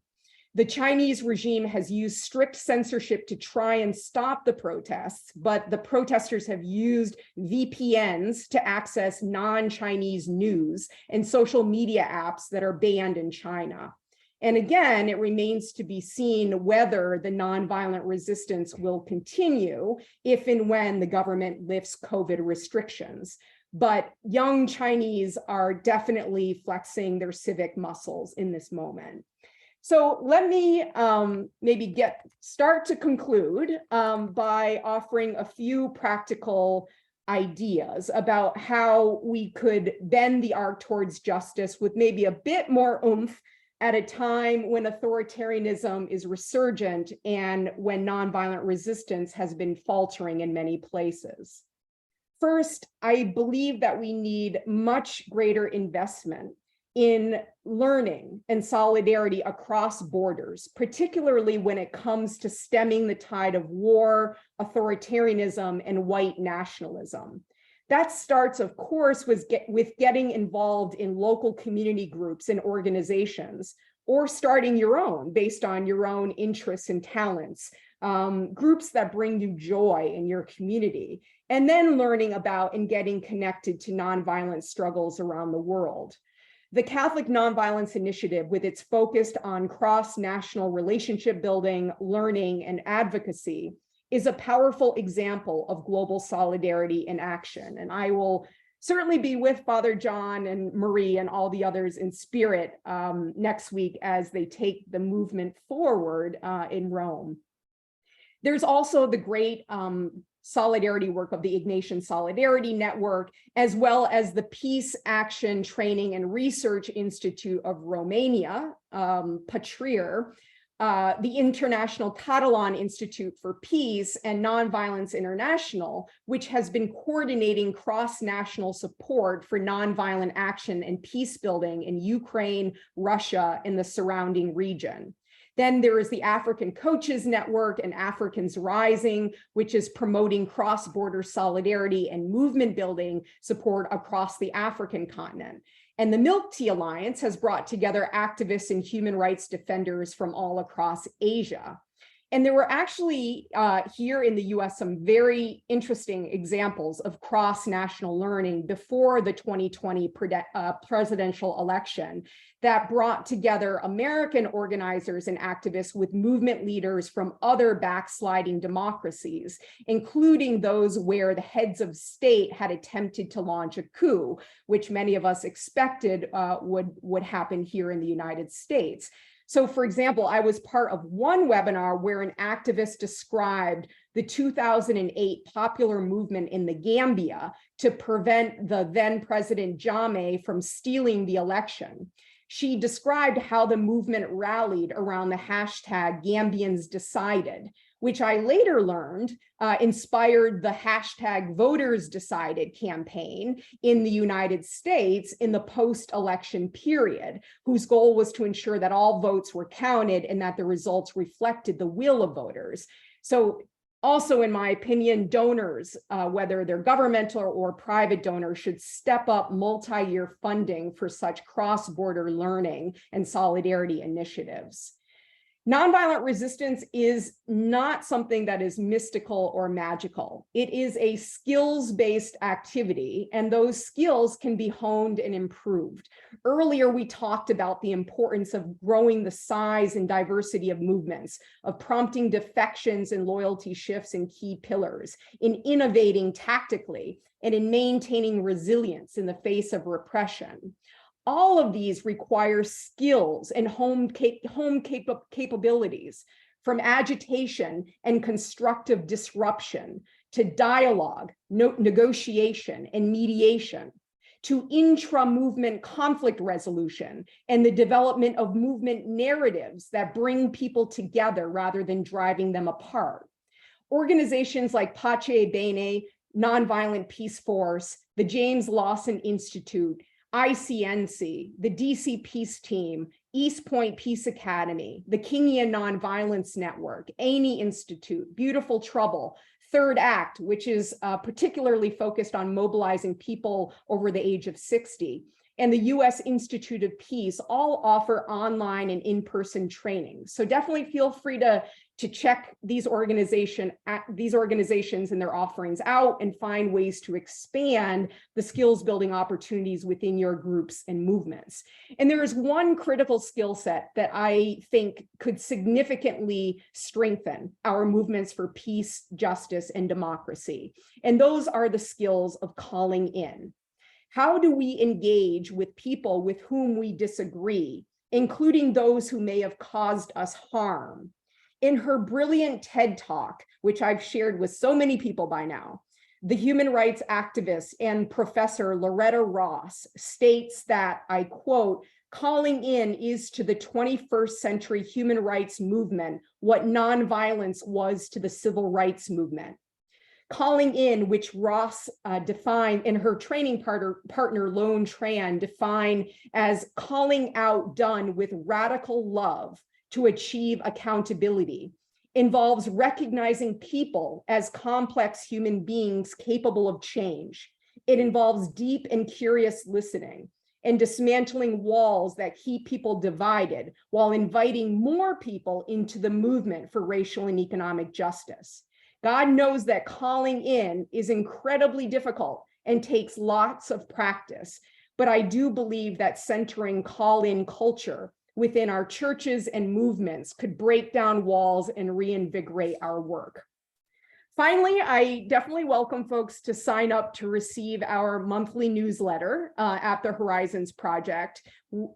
The Chinese regime has used strict censorship to try and stop the protests, but the protesters have used VPNs to access non-Chinese news and social media apps that are banned in China. And again, it remains to be seen whether the nonviolent resistance will continue if and when the government lifts COVID restrictions. But young Chinese are definitely flexing their civic muscles in this moment. So let me maybe start to conclude by offering a few practical ideas about how we could bend the arc towards justice with maybe a bit more oomph at a time when authoritarianism is resurgent and when nonviolent resistance has been faltering in many places. First, I believe that we need much greater investment in learning and solidarity across borders, particularly when it comes to stemming the tide of war, authoritarianism, and white nationalism. That starts, of course, with getting involved in local community groups and organizations, or starting your own based on your own interests and talents, groups that bring you joy in your community, and then learning about and getting connected to nonviolent struggles around the world. The Catholic Nonviolence Initiative, with its focus on cross-national relationship building, learning, and advocacy, is a powerful example of global solidarity in action. And I will certainly be with Father John and Marie and all the others in spirit next week as they take the movement forward in Rome. There's also the great solidarity work of the Ignatian Solidarity Network, as well as the Peace Action Training and Research Institute of Romania, Patrir, the International Catalan Institute for Peace, and Nonviolence International, which has been coordinating cross-national support for nonviolent action and peace building in Ukraine, Russia, and the surrounding region. Then there is the African Coaches Network and Africans Rising, which is promoting cross-border solidarity and movement building support across the African continent. And the Milk Tea Alliance has brought together activists and human rights defenders from all across Asia. And there were actually here in the US some very interesting examples of cross-national learning before the 2020 presidential election that brought together American organizers and activists with movement leaders from other backsliding democracies, including those where the heads of state had attempted to launch a coup, which many of us expected would happen here in the United States. So, for example, I was part of one webinar where an activist described the 2008 popular movement in the Gambia to prevent the then President Jammeh from stealing the election. She described how the movement rallied around the hashtag Gambians Decided, which I later learned inspired the hashtag Voters Decided campaign in the United States in the post-election period, whose goal was to ensure that all votes were counted and that the results reflected the will of voters. So also, in my opinion, donors, whether they're governmental or private donors, should step up multi-year funding for such cross-border learning and solidarity initiatives. Nonviolent resistance is not something that is mystical or magical. It is a skills-based activity, and those skills can be honed and improved. Earlier, we talked about the importance of growing the size and diversity of movements, of prompting defections and loyalty shifts in key pillars, in innovating tactically, and in maintaining resilience in the face of repression. All of these require skills and home capabilities, from agitation and constructive disruption to dialogue, negotiation, and mediation, to intra-movement conflict resolution and the development of movement narratives that bring people together rather than driving them apart. Organizations like Pace Bene, Nonviolent Peace Force, the James Lawson Institute, ICNC, the DC Peace Team, East Point Peace Academy, the Kingian Nonviolence Network, Aney Institute, Beautiful Trouble, Third Act, which is particularly focused on mobilizing people over the age of 60, and the US Institute of Peace all offer online and in-person training. So definitely feel free to check these organizations and their offerings out and find ways to expand the skills building opportunities within your groups and movements. And there is one critical skill set that I think could significantly strengthen our movements for peace, justice, and democracy. And those are the skills of calling in. How do we engage with people with whom we disagree, including those who may have caused us harm? In her brilliant TED Talk, which I've shared with so many people by now, the human rights activist and professor Loretta Ross states that, I quote, "Calling in is to the 21st century human rights movement what nonviolence was to the civil rights movement." Calling in, which Ross defined, and her training partner Lone Tran defined as calling out done with radical love to achieve accountability, involves recognizing people as complex human beings capable of change. It involves deep and curious listening and dismantling walls that keep people divided while inviting more people into the movement for racial and economic justice. God knows that calling in is incredibly difficult and takes lots of practice, but I do believe that centering call-in culture within our churches and movements could break down walls and reinvigorate our work. Finally, I definitely welcome folks to sign up to receive our monthly newsletter at the Horizons Project,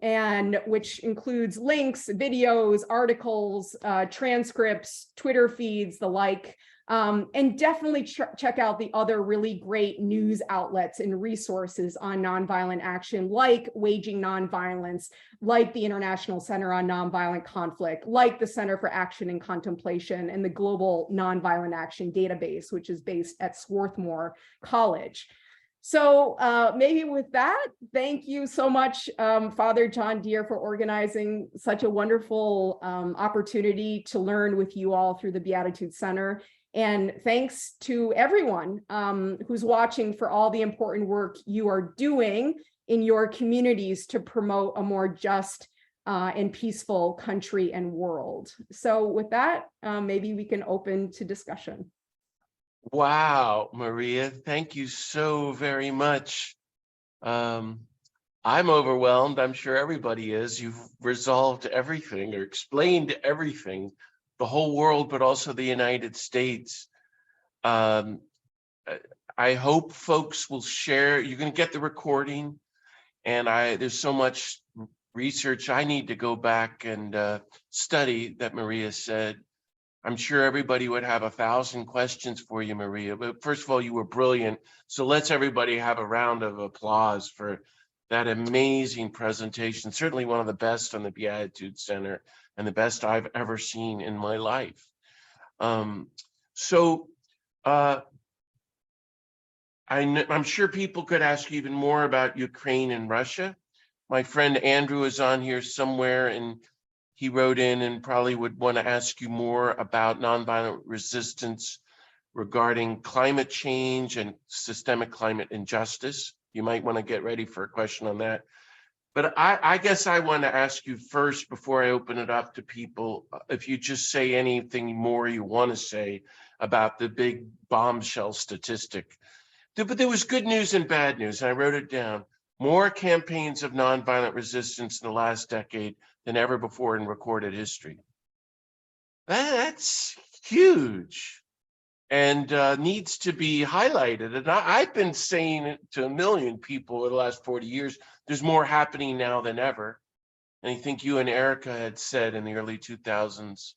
and which includes links, videos, articles, transcripts, Twitter feeds, the like. And definitely check out the other really great news outlets and resources on nonviolent action, like Waging Nonviolence, like the International Center on Nonviolent Conflict, like the Center for Action and Contemplation, and the Global Nonviolent Action Database, which is based at Swarthmore College. So maybe with that, thank you so much, Father John Deere, for organizing such a wonderful opportunity to learn with you all through the Beatitude Center. And thanks to everyone who's watching for all the important work you are doing in your communities to promote a more just and peaceful country and world. So with that, maybe we can open to discussion. Wow, Maria, thank you so very much. I'm overwhelmed. I'm sure everybody is. You've resolved everything or explained everything, the whole world, but also the United States. I hope folks will share. You're going to get the recording, and there's so much research I need to go back and study that Maria said. I'm sure everybody would have 1,000 questions for you, Maria. But first of all, you were brilliant. So let's everybody have a round of applause for that amazing presentation. Certainly one of the best on the Beatitude Center and the best I've ever seen in my life. I'm sure people could ask you even more about Ukraine and Russia. My friend Andrew is on here somewhere, and he wrote in and probably would want to ask you more about nonviolent resistance regarding climate change and systemic climate injustice. You might want to get ready for a question on that. But I guess I want to ask you first, before I open it up to people, if you just say anything more you want to say about the big bombshell statistic. But there was good news and bad news, and I wrote it down. More campaigns of nonviolent resistance in the last decade than ever before in recorded history. That's huge and needs to be highlighted. And I've been saying it to a million people in the last 40 years, there's more happening now than ever. And I think you and Erica had said in the early 2000s,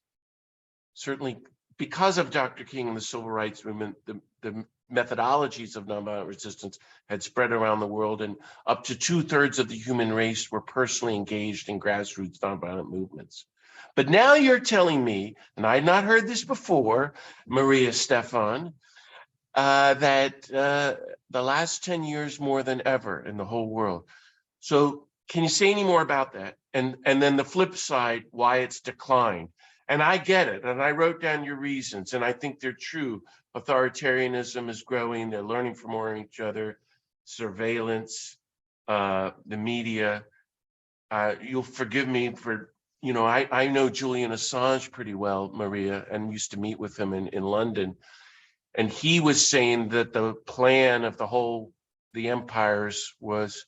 certainly because of Dr. King and the civil rights movement, the methodologies of nonviolent resistance had spread around the world, and up to 2/3 of the human race were personally engaged in grassroots nonviolent movements. But now you're telling me, and I had not heard this before, Maria Stephan, that the last 10 years more than ever in the whole world. So can you say any more about that? And then the flip side, why it's declined. And I get it. And I wrote down your reasons, and I think they're true. Authoritarianism is growing. They're learning from each other. Surveillance, the media. You'll forgive me for, I know Julian Assange pretty well, Maria, and used to meet with him in London. And he was saying that the plan of the empires was,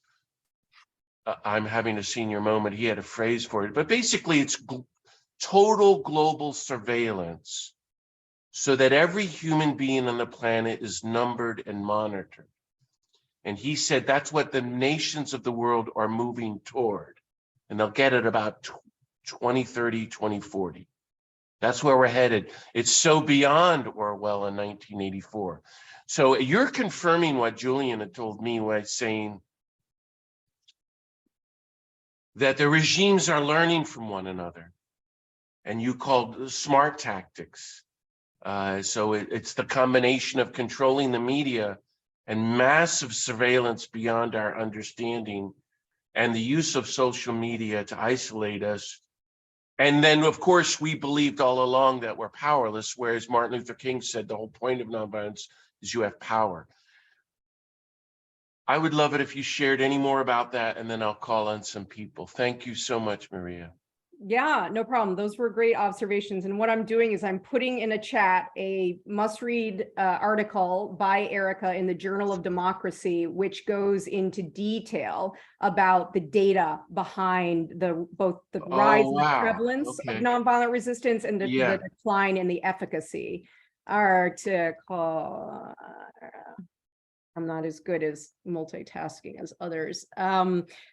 I'm having a senior moment, he had a phrase for it, but basically it's total global surveillance so that every human being on the planet is numbered and monitored. And he said that's what the nations of the world are moving toward. And they'll get it about 2030, 2040. That's where we're headed. It's so beyond Orwell in 1984. So you're confirming what Julian had told me by saying that the regimes are learning from one another. And you called smart tactics. So it's the combination of controlling the media and massive surveillance beyond our understanding, and the use of social media to isolate us. And then, of course, we believed all along that we're powerless, whereas Martin Luther King said the whole point of nonviolence is you have power. I would love it if you shared any more about that, and then I'll call on some people. Thank you so much, Maria. Yeah, no problem. Those were great observations. And what I'm doing is I'm putting in a chat a must-read article by Erica in the Journal of Democracy, which goes into detail about the data behind both the rise in the prevalence of nonviolent resistance and the decline in the efficacy. Article. I'm not as good as multitasking as others.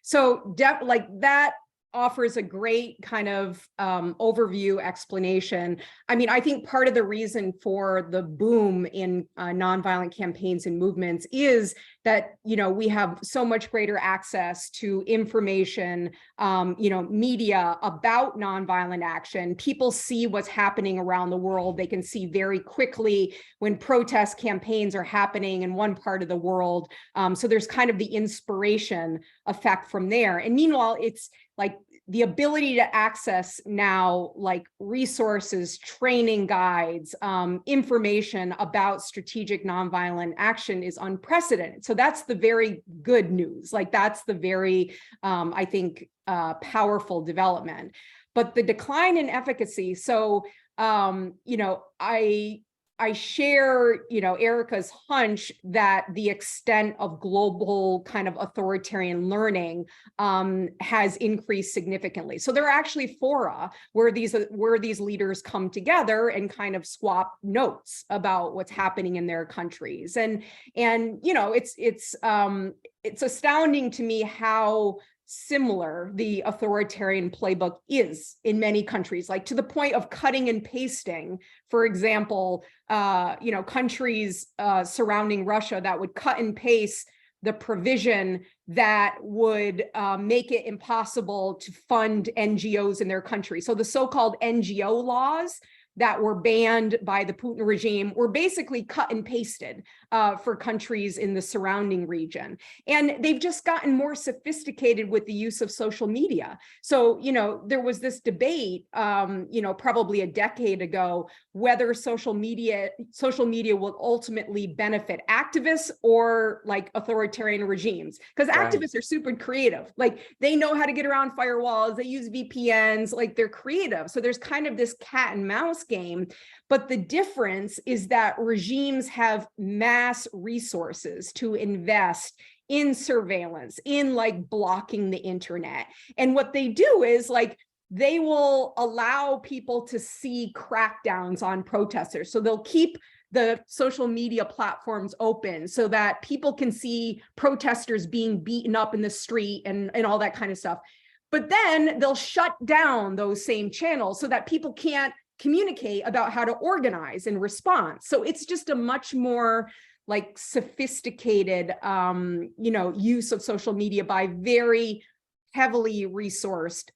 So like that offers a great kind of overview explanation. I mean, I think part of the reason for the boom in nonviolent campaigns and movements is that, we have so much greater access to information, media about nonviolent action. People see what's happening around the world. They can see very quickly when protest campaigns are happening in one part of the world. So there's kind of the inspiration effect from there. And meanwhile, it's like the ability to access now like resources, training guides, information about strategic nonviolent action is unprecedented. So that's the very good news. Like that's the very, I think, powerful development. But the decline in efficacy. So, I share, Erica's hunch that the extent of global kind of authoritarian learning has increased significantly. So there are actually fora where these leaders come together and kind of swap notes about what's happening in their countries. And it's astounding to me how similar the authoritarian playbook is in many countries, like to the point of cutting and pasting, for example, countries surrounding Russia that would cut and paste the provision that would make it impossible to fund NGOs in their country. So the so-called NGO laws that were banned by the Putin regime were basically cut and pasted for countries in the surrounding region. And they've just gotten more sophisticated with the use of social media. So, there was this debate, probably a decade ago, whether social media will ultimately benefit activists or like authoritarian regimes. Because activists are super creative. Like they know how to get around firewalls, they use VPNs, like they're creative. So there's kind of this cat and mouse game. But the difference is that regimes have mass resources to invest in surveillance, in like blocking the internet. And what they do is like, they will allow people to see crackdowns on protesters. So they'll keep the social media platforms open so that people can see protesters being beaten up in the street and all that kind of stuff. But then they'll shut down those same channels so that people can't communicate about how to organize in response. So it's just a much more like sophisticated, use of social media by very heavily resourced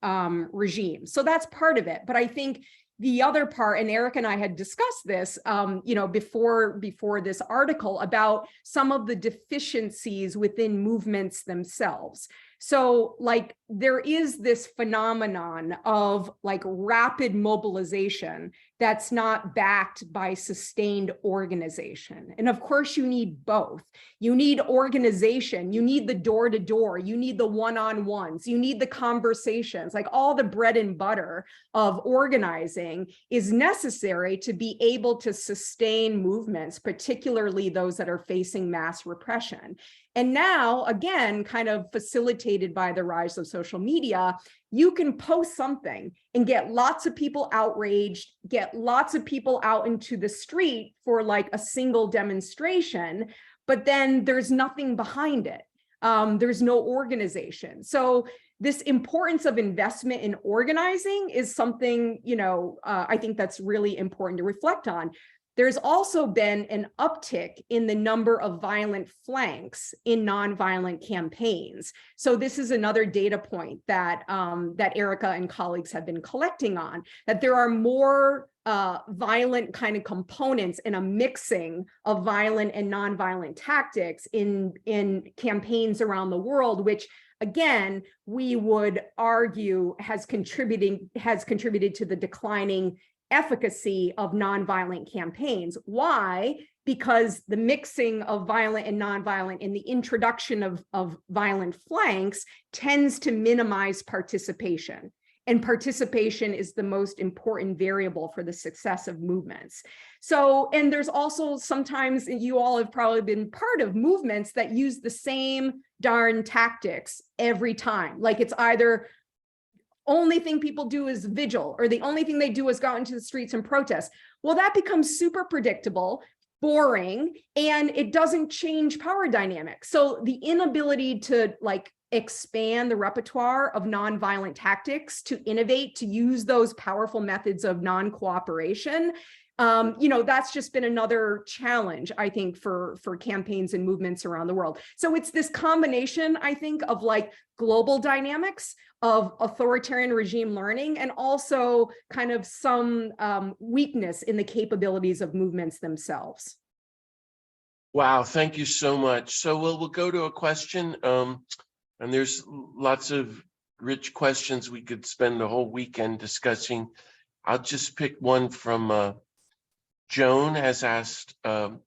regimes. So that's part of it. But I think the other part, and Eric and I had discussed this, before this article, about some of the deficiencies within movements themselves. So like there is this phenomenon of like rapid mobilization that's not backed by sustained organization. And of course you need both. You need organization, you need the door-to-door, you need the one-on-ones, you need the conversations, like all the bread and butter of organizing is necessary to be able to sustain movements, particularly those that are facing mass repression. And now, again, kind of facilitated by the rise of social media, you can post something and get lots of people outraged, get lots of people out into the street for like a single demonstration, but then there's nothing behind it. There's no organization. So this importance of investment in organizing is something, I think that's really important to reflect on. There's also been an uptick in the number of violent flanks in nonviolent campaigns. So this is another data point that, that Erica and colleagues have been collecting on, that there are more violent kind of components in a mixing of violent and nonviolent tactics in campaigns around the world, which again, we would argue has contributed to the declining efficacy of nonviolent campaigns. Why? Because the mixing of violent and nonviolent and the introduction of violent flanks tends to minimize participation. And participation is the most important variable for the success of movements. So, and there's also sometimes, you all have probably been part of movements that use the same darn tactics every time. Like it's either only thing people do is vigil, or the only thing they do is go out into the streets and protest. Well, that becomes super predictable, boring, and it doesn't change power dynamics. So the inability to like expand the repertoire of nonviolent tactics, to innovate, to use those powerful methods of non-cooperation, that's just been another challenge, I think, for campaigns and movements around the world. So it's this combination, I think, of like global dynamics, of authoritarian regime learning, and also kind of some weakness in the capabilities of movements themselves. Wow, thank you so much. So we'll go to a question, and there's lots of rich questions we could spend the whole weekend discussing. I'll just pick one from Joan has asked, so,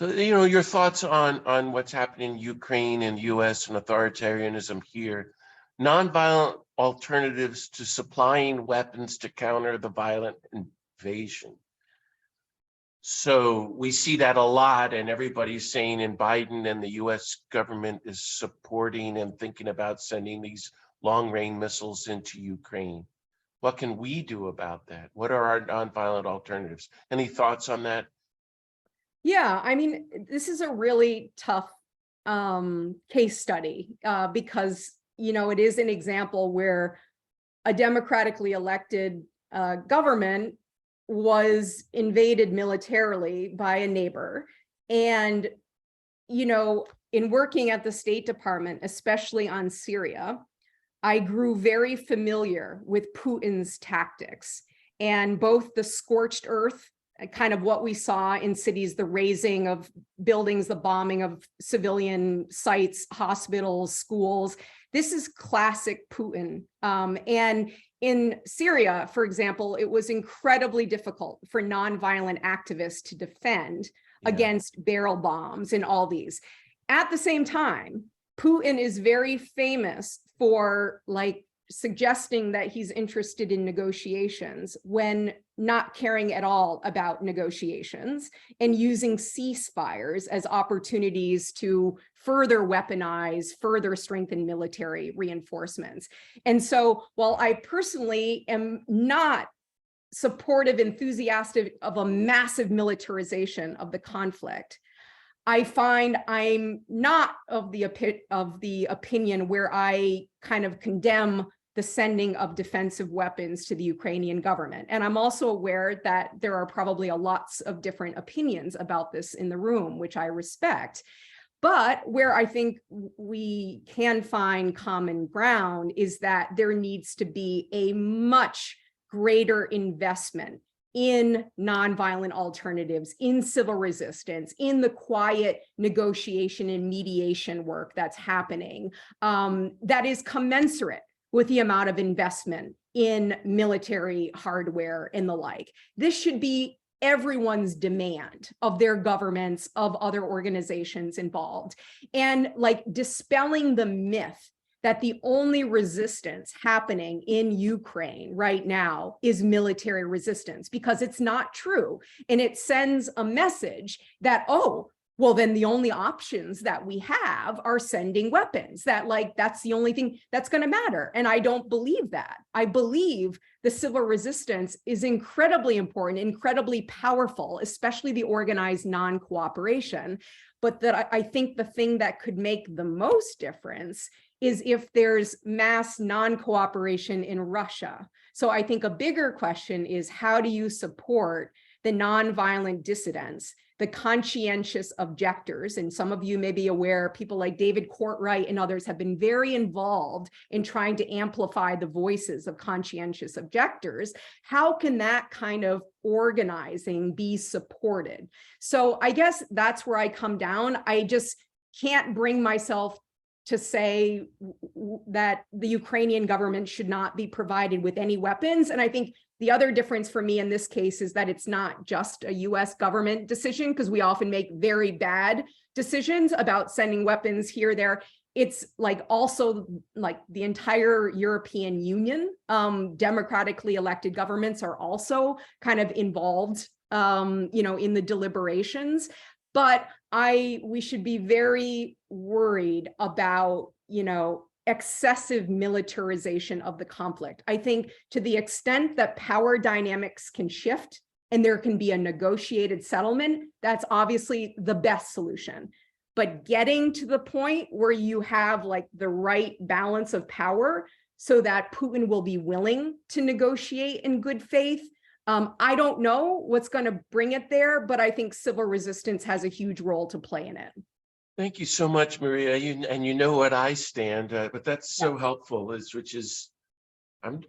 your thoughts on what's happening in Ukraine and US and authoritarianism here, nonviolent alternatives to supplying weapons to counter the violent invasion. So we see that a lot, and everybody's saying in Biden and the US government is supporting and thinking about sending these long-range missiles into Ukraine. What can we do about that? What are our nonviolent alternatives? Any thoughts on that? Yeah, I mean, this is a really tough case study because, it is an example where a democratically elected government was invaded militarily by a neighbor. And, in working at the State Department, especially on Syria, I grew very familiar with Putin's tactics, and both the scorched earth, kind of what we saw in cities, the razing of buildings, the bombing of civilian sites, hospitals, schools. This is classic Putin. And in Syria, for example, it was incredibly difficult for nonviolent activists to defend against barrel bombs and all these. At the same time, Putin is very famous for suggesting that he's interested in negotiations when not caring at all about negotiations, and using ceasefires as opportunities to further weaponize, further strengthen military reinforcements. And so while I personally am not supportive, enthusiastic of a massive militarization of the conflict, I find I'm not of the opinion where I kind of condemn the sending of defensive weapons to the Ukrainian government. And I'm also aware that there are probably lots of different opinions about this in the room, which I respect. But where I think we can find common ground is that there needs to be a much greater investment in nonviolent alternatives, in civil resistance, in the quiet negotiation and mediation work that's happening, that is commensurate with the amount of investment in military hardware and the like. This should be everyone's demand of their governments, of other organizations involved, and like dispelling the myth that the only resistance happening in Ukraine right now is military resistance, because it's not true. And it sends a message that, oh, well, then the only options that we have are sending weapons, that like, that's the only thing that's going to matter. And I don't believe that. I believe the civil resistance is incredibly important, incredibly powerful, especially the organized non-cooperation. But that I think the thing that could make the most difference is if there's mass non-cooperation in Russia. So I think a bigger question is, how do you support the nonviolent dissidents, the conscientious objectors? And some of you may be aware, people like David Courtwright and others have been very involved in trying to amplify the voices of conscientious objectors. How can that kind of organizing be supported? So I guess that's where I come down. I just can't bring myself to say that the Ukrainian government should not be provided with any weapons. And I think the other difference for me in this case is that it's not just a US government decision, because we often make very bad decisions about sending weapons here, there. It's like also like the entire European Union, democratically elected governments are also kind of involved, in the deliberations. But we should be very worried about, excessive militarization of the conflict. I think to the extent that power dynamics can shift and there can be a negotiated settlement, that's obviously the best solution. But getting to the point where you have like the right balance of power so that Putin will be willing to negotiate in good faith, I don't know what's going to bring it there, but I think civil resistance has a huge role to play in it. Thank you so much, Maria. You know what I stand, but that's so helpful.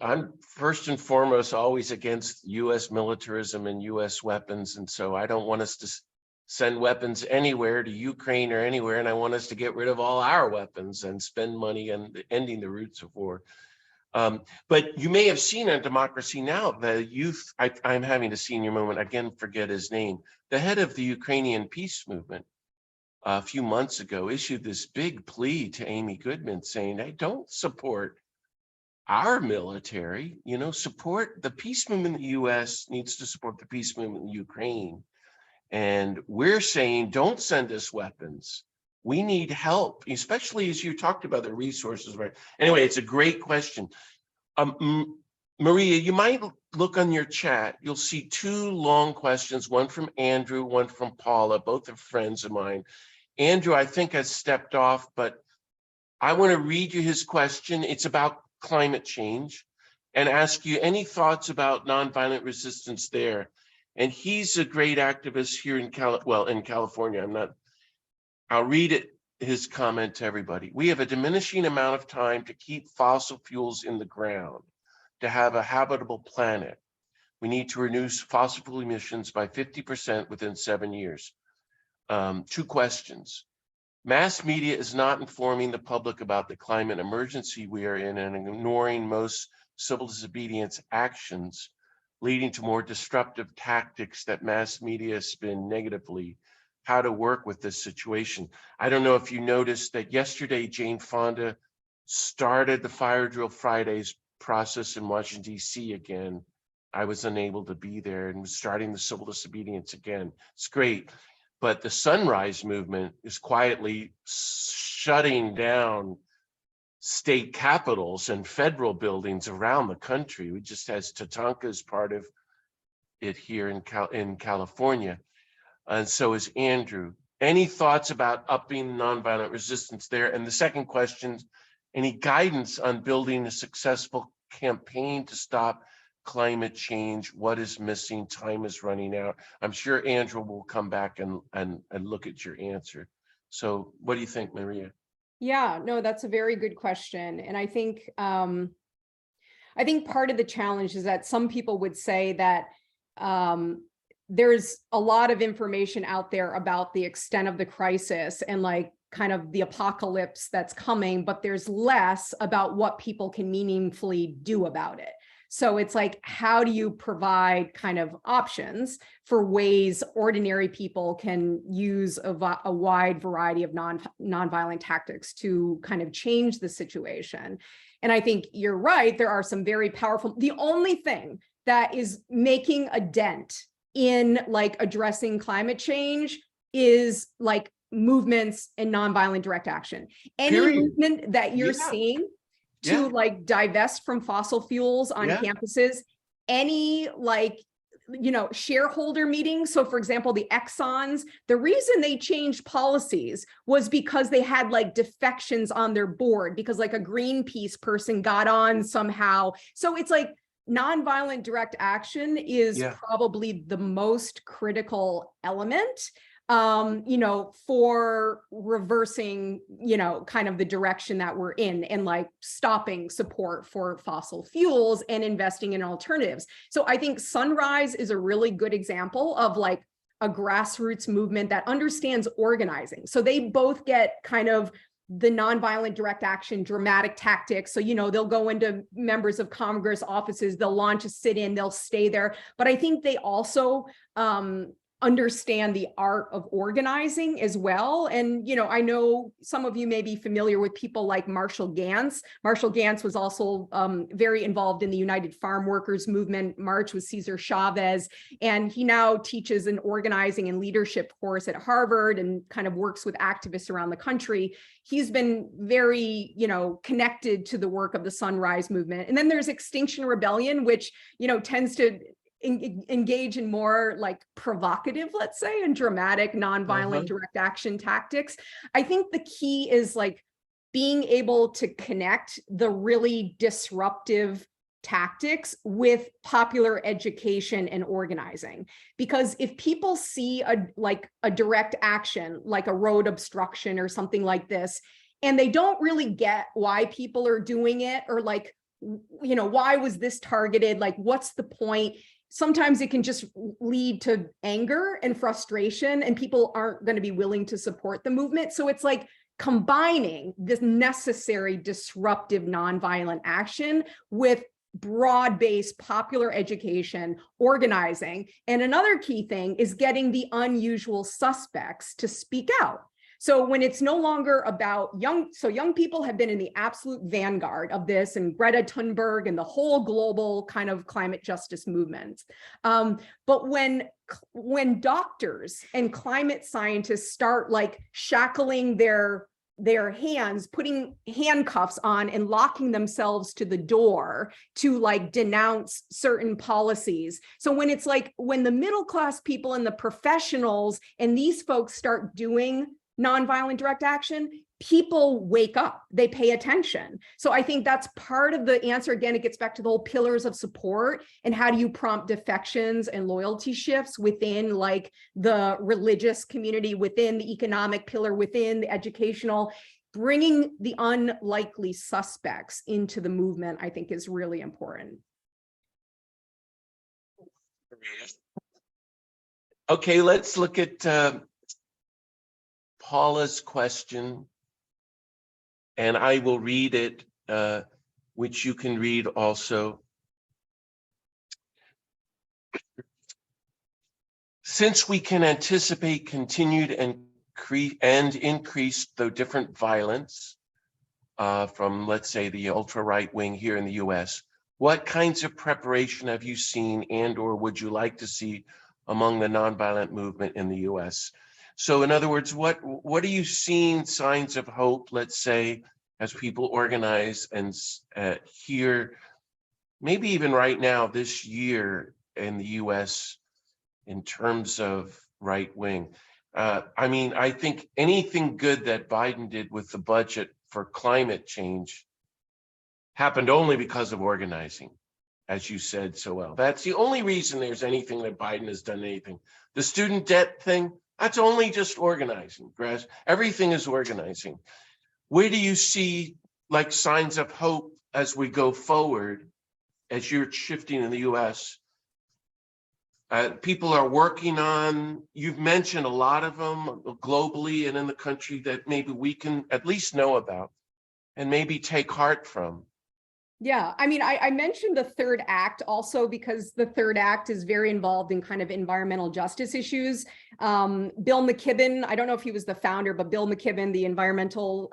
I'm first and foremost always against U.S. militarism and U.S. weapons, and so I don't want us to send weapons anywhere to Ukraine or anywhere, and I want us to get rid of all our weapons and spend money on ending the roots of war. But you may have seen on Democracy Now! The youth, I'm having a senior moment, again, forget his name, the head of the Ukrainian peace movement a few months ago issued this big plea to Amy Goodman saying, hey, don't support our military, support the peace movement in the US needs to support the peace movement in Ukraine. And we're saying, don't send us weapons. We need help, especially as you talked about the resources, right? Anyway, it's a great question. Maria, you might look on your chat. You'll see two long questions, one from Andrew, one from Paula, both are friends of mine. Andrew, I think, has stepped off, but I want to read you his question. It's about climate change and ask you any thoughts about nonviolent resistance there. And he's a great activist here in California. I'll read his comment to everybody. We have a diminishing amount of time to keep fossil fuels in the ground, to have a habitable planet. We need to reduce fossil fuel emissions by 50% within 7 years. Two questions. Mass media is not informing the public about the climate emergency we are in and ignoring most civil disobedience actions, leading to more disruptive tactics that mass media spin negatively. How to work with this situation. I don't know if you noticed that yesterday, Jane Fonda started the Fire Drill Fridays process in Washington, D.C. again. I was unable to be there and was starting the civil disobedience again. It's great. But the Sunrise Movement is quietly shutting down state capitals and federal buildings around the country. We just has Tatanka as part of it here in California. And so is Andrew. Any thoughts about upping nonviolent resistance there? And the second question, any guidance on building a successful campaign to stop climate change? What is missing? Time is running out. I'm sure Andrew will come back and look at your answer. So what do you think, Maria? Yeah, no, that's a very good question. And I think part of the challenge is that some people would say that there's a lot of information out there about the extent of the crisis and like kind of the apocalypse that's coming, but there's less about what people can meaningfully do about it. So it's like, how do you provide kind of options for ways ordinary people can use a wide variety of nonviolent tactics to kind of change the situation? And I think you're right, there are some very powerful, the only thing that is making a dent in like addressing climate change is like movements and nonviolent direct action. Any Period. movement that you're seeing to like divest from fossil fuels on campuses, any like, you know, shareholder meetings. So for example, the Exxons, the reason they changed policies was because they had like defections on their board, because like a Greenpeace person got on somehow. So it's like nonviolent direct action is probably the most critical element, you know, for reversing, you know, kind of the direction that we're in and like stopping support for fossil fuels and investing in alternatives. So I think Sunrise is a really good example of like a grassroots movement that understands organizing. So they both get kind of the nonviolent direct action dramatic tactics. So, you know, they'll go into members of Congress offices, they'll launch a sit-in, they'll stay there. But I think they also understand the art of organizing as well. And, you know, I know some of you may be familiar with people like Marshall Gantz. Marshall Gantz was also very involved in the United Farm Workers movement, march with Cesar Chavez. And he now teaches an organizing and leadership course at Harvard and kind of works with activists around the country. He's been very, you know, connected to the work of the Sunrise movement. And then there's Extinction Rebellion, which, you know, tends to engage in more like provocative, let's say, and dramatic nonviolent direct action tactics. I think the key is like being able to connect the really disruptive tactics with popular education and organizing. Because if people see a direct action, like a road obstruction or something like this, and they don't really get why people are doing it, or like, you know, why was this targeted? Like, what's the point? Sometimes it can just lead to anger and frustration, and people aren't going to be willing to support the movement. So it's like combining this necessary disruptive nonviolent action with broad-based popular education, organizing. And another key thing is getting the unusual suspects to speak out. So when it's no longer about young people have been in the absolute vanguard of this, and Greta Thunberg and the whole global kind of climate justice movement. But when doctors and climate scientists start like shackling their hands, putting handcuffs on and locking themselves to the door to like denounce certain policies. So when it's like, when the middle class people and the professionals and these folks start doing nonviolent direct action, people wake up, they pay attention. So I think that's part of the answer. Again, it gets back to the whole pillars of support and how do you prompt defections and loyalty shifts within like the religious community, within the economic pillar, within the educational. Bringing the unlikely suspects into the movement, I think, is really important. Okay, let's look at Paula's question, and I will read it, which you can read also. Since we can anticipate continued and increased, though different, violence from, let's say, the ultra-right wing here in the US, what kinds of preparation have you seen and or would you like to see among the nonviolent movement in the US? So in other words, what are you seeing signs of hope, let's say, as people organize and here, maybe even right now this year in the US in terms of right wing? I mean, I think anything good that Biden did with the budget for climate change happened only because of organizing, as you said so well. That's the only reason there's anything that Biden has done anything. The student debt thing, that's only just organizing. Everything is organizing. Where do you see like signs of hope as we go forward, as you're shifting in the US? People are working on, you've mentioned a lot of them globally and in the country that maybe we can at least know about and maybe take heart from. Yeah, I mean, I mentioned the third act also because the third act is very involved in kind of environmental justice issues. Bill McKibben, I don't know if he was the founder, but Bill McKibben, the environmental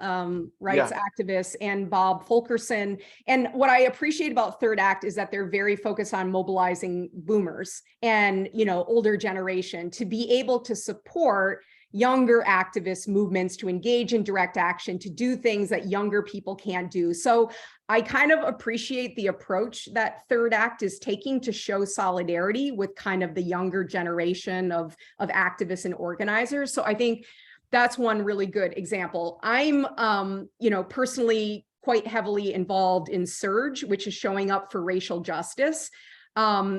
rights activist, and Bob Fulkerson. And what I appreciate about third act is that they're very focused on mobilizing boomers and, you know, older generation to be able to support younger activist movements, to engage in direct action, to do things that younger people can't do. So I kind of appreciate the approach that Third Act is taking to show solidarity with kind of the younger generation of activists and organizers. So I think that's one really good example. I'm, you know, personally quite heavily involved in Surge, which is showing up for racial justice.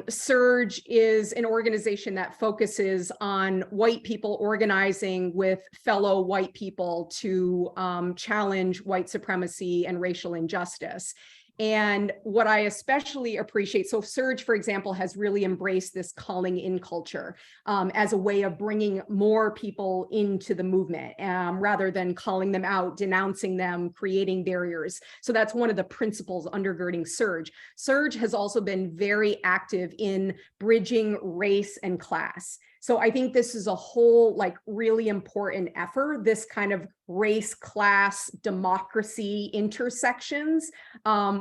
Surge is an organization that focuses on white people organizing with fellow white people to challenge white supremacy and racial injustice. And what I especially appreciate, so Surge, for example, has really embraced this calling in culture as a way of bringing more people into the movement rather than calling them out, denouncing them, creating barriers. So that's one of the principles undergirding Surge. Surge has also been very active in bridging race and class. So I think this is a whole like really important effort, this kind of race, class, democracy intersections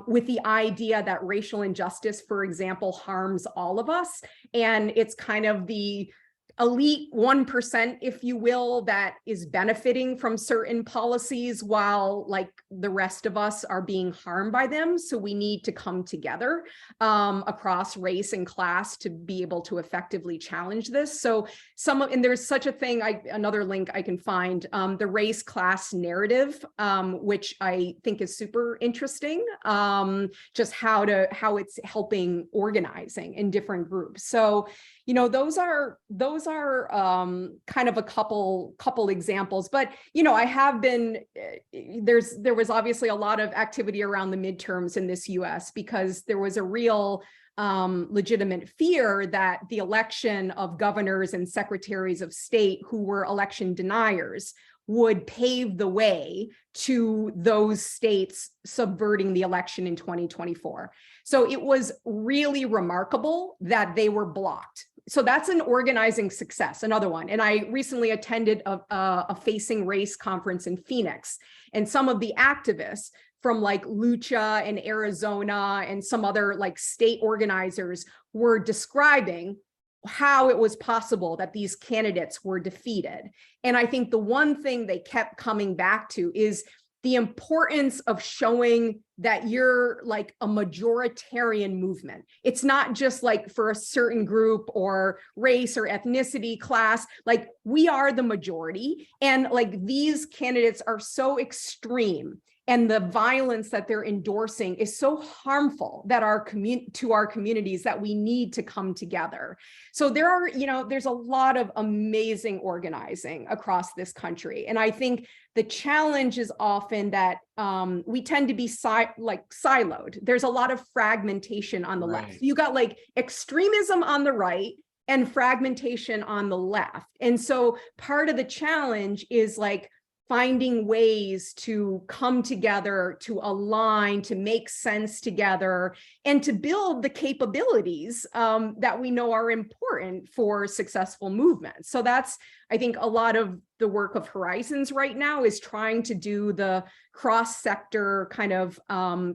with the idea that racial injustice, for example, harms all of us. And it's kind of the elite 1%, if you will, that is benefiting from certain policies while like the rest of us are being harmed by them. So we need to come together across race and class to be able to effectively challenge this. So and there's such a thing, another link I can find, the race class narrative, which I think is super interesting, just how it's helping organizing in different groups. So, you know, those are kind of a couple examples, but, you know, I have been, there was obviously a lot of activity around the midterms in this US because there was a real legitimate fear that the election of governors and secretaries of state who were election deniers would pave the way to those states subverting the election in 2024. So it was really remarkable that they were blocked. So that's an organizing success, another one. And I recently attended a Facing Race conference in Phoenix, and some of the activists from like Lucha in Arizona and some other like state organizers were describing how it was possible that these candidates were defeated. And I think the one thing they kept coming back to is the importance of showing that you're like a majoritarian movement. It's not just like for a certain group or race or ethnicity, class, like we are the majority. And like these candidates are so extreme and the violence that they're endorsing is so harmful that to our communities that we need to come together. So there are, you know, there's a lot of amazing organizing across this country. And I think the challenge is often that we tend to be siloed. There's a lot of fragmentation on the left. So you got like extremism on the right and fragmentation on the left. And so part of the challenge is like finding ways to come together, to align, to make sense together, and to build the capabilities that we know are important for successful movements. So that's, I think, a lot of the work of Horizons right now is trying to do the cross-sector kind of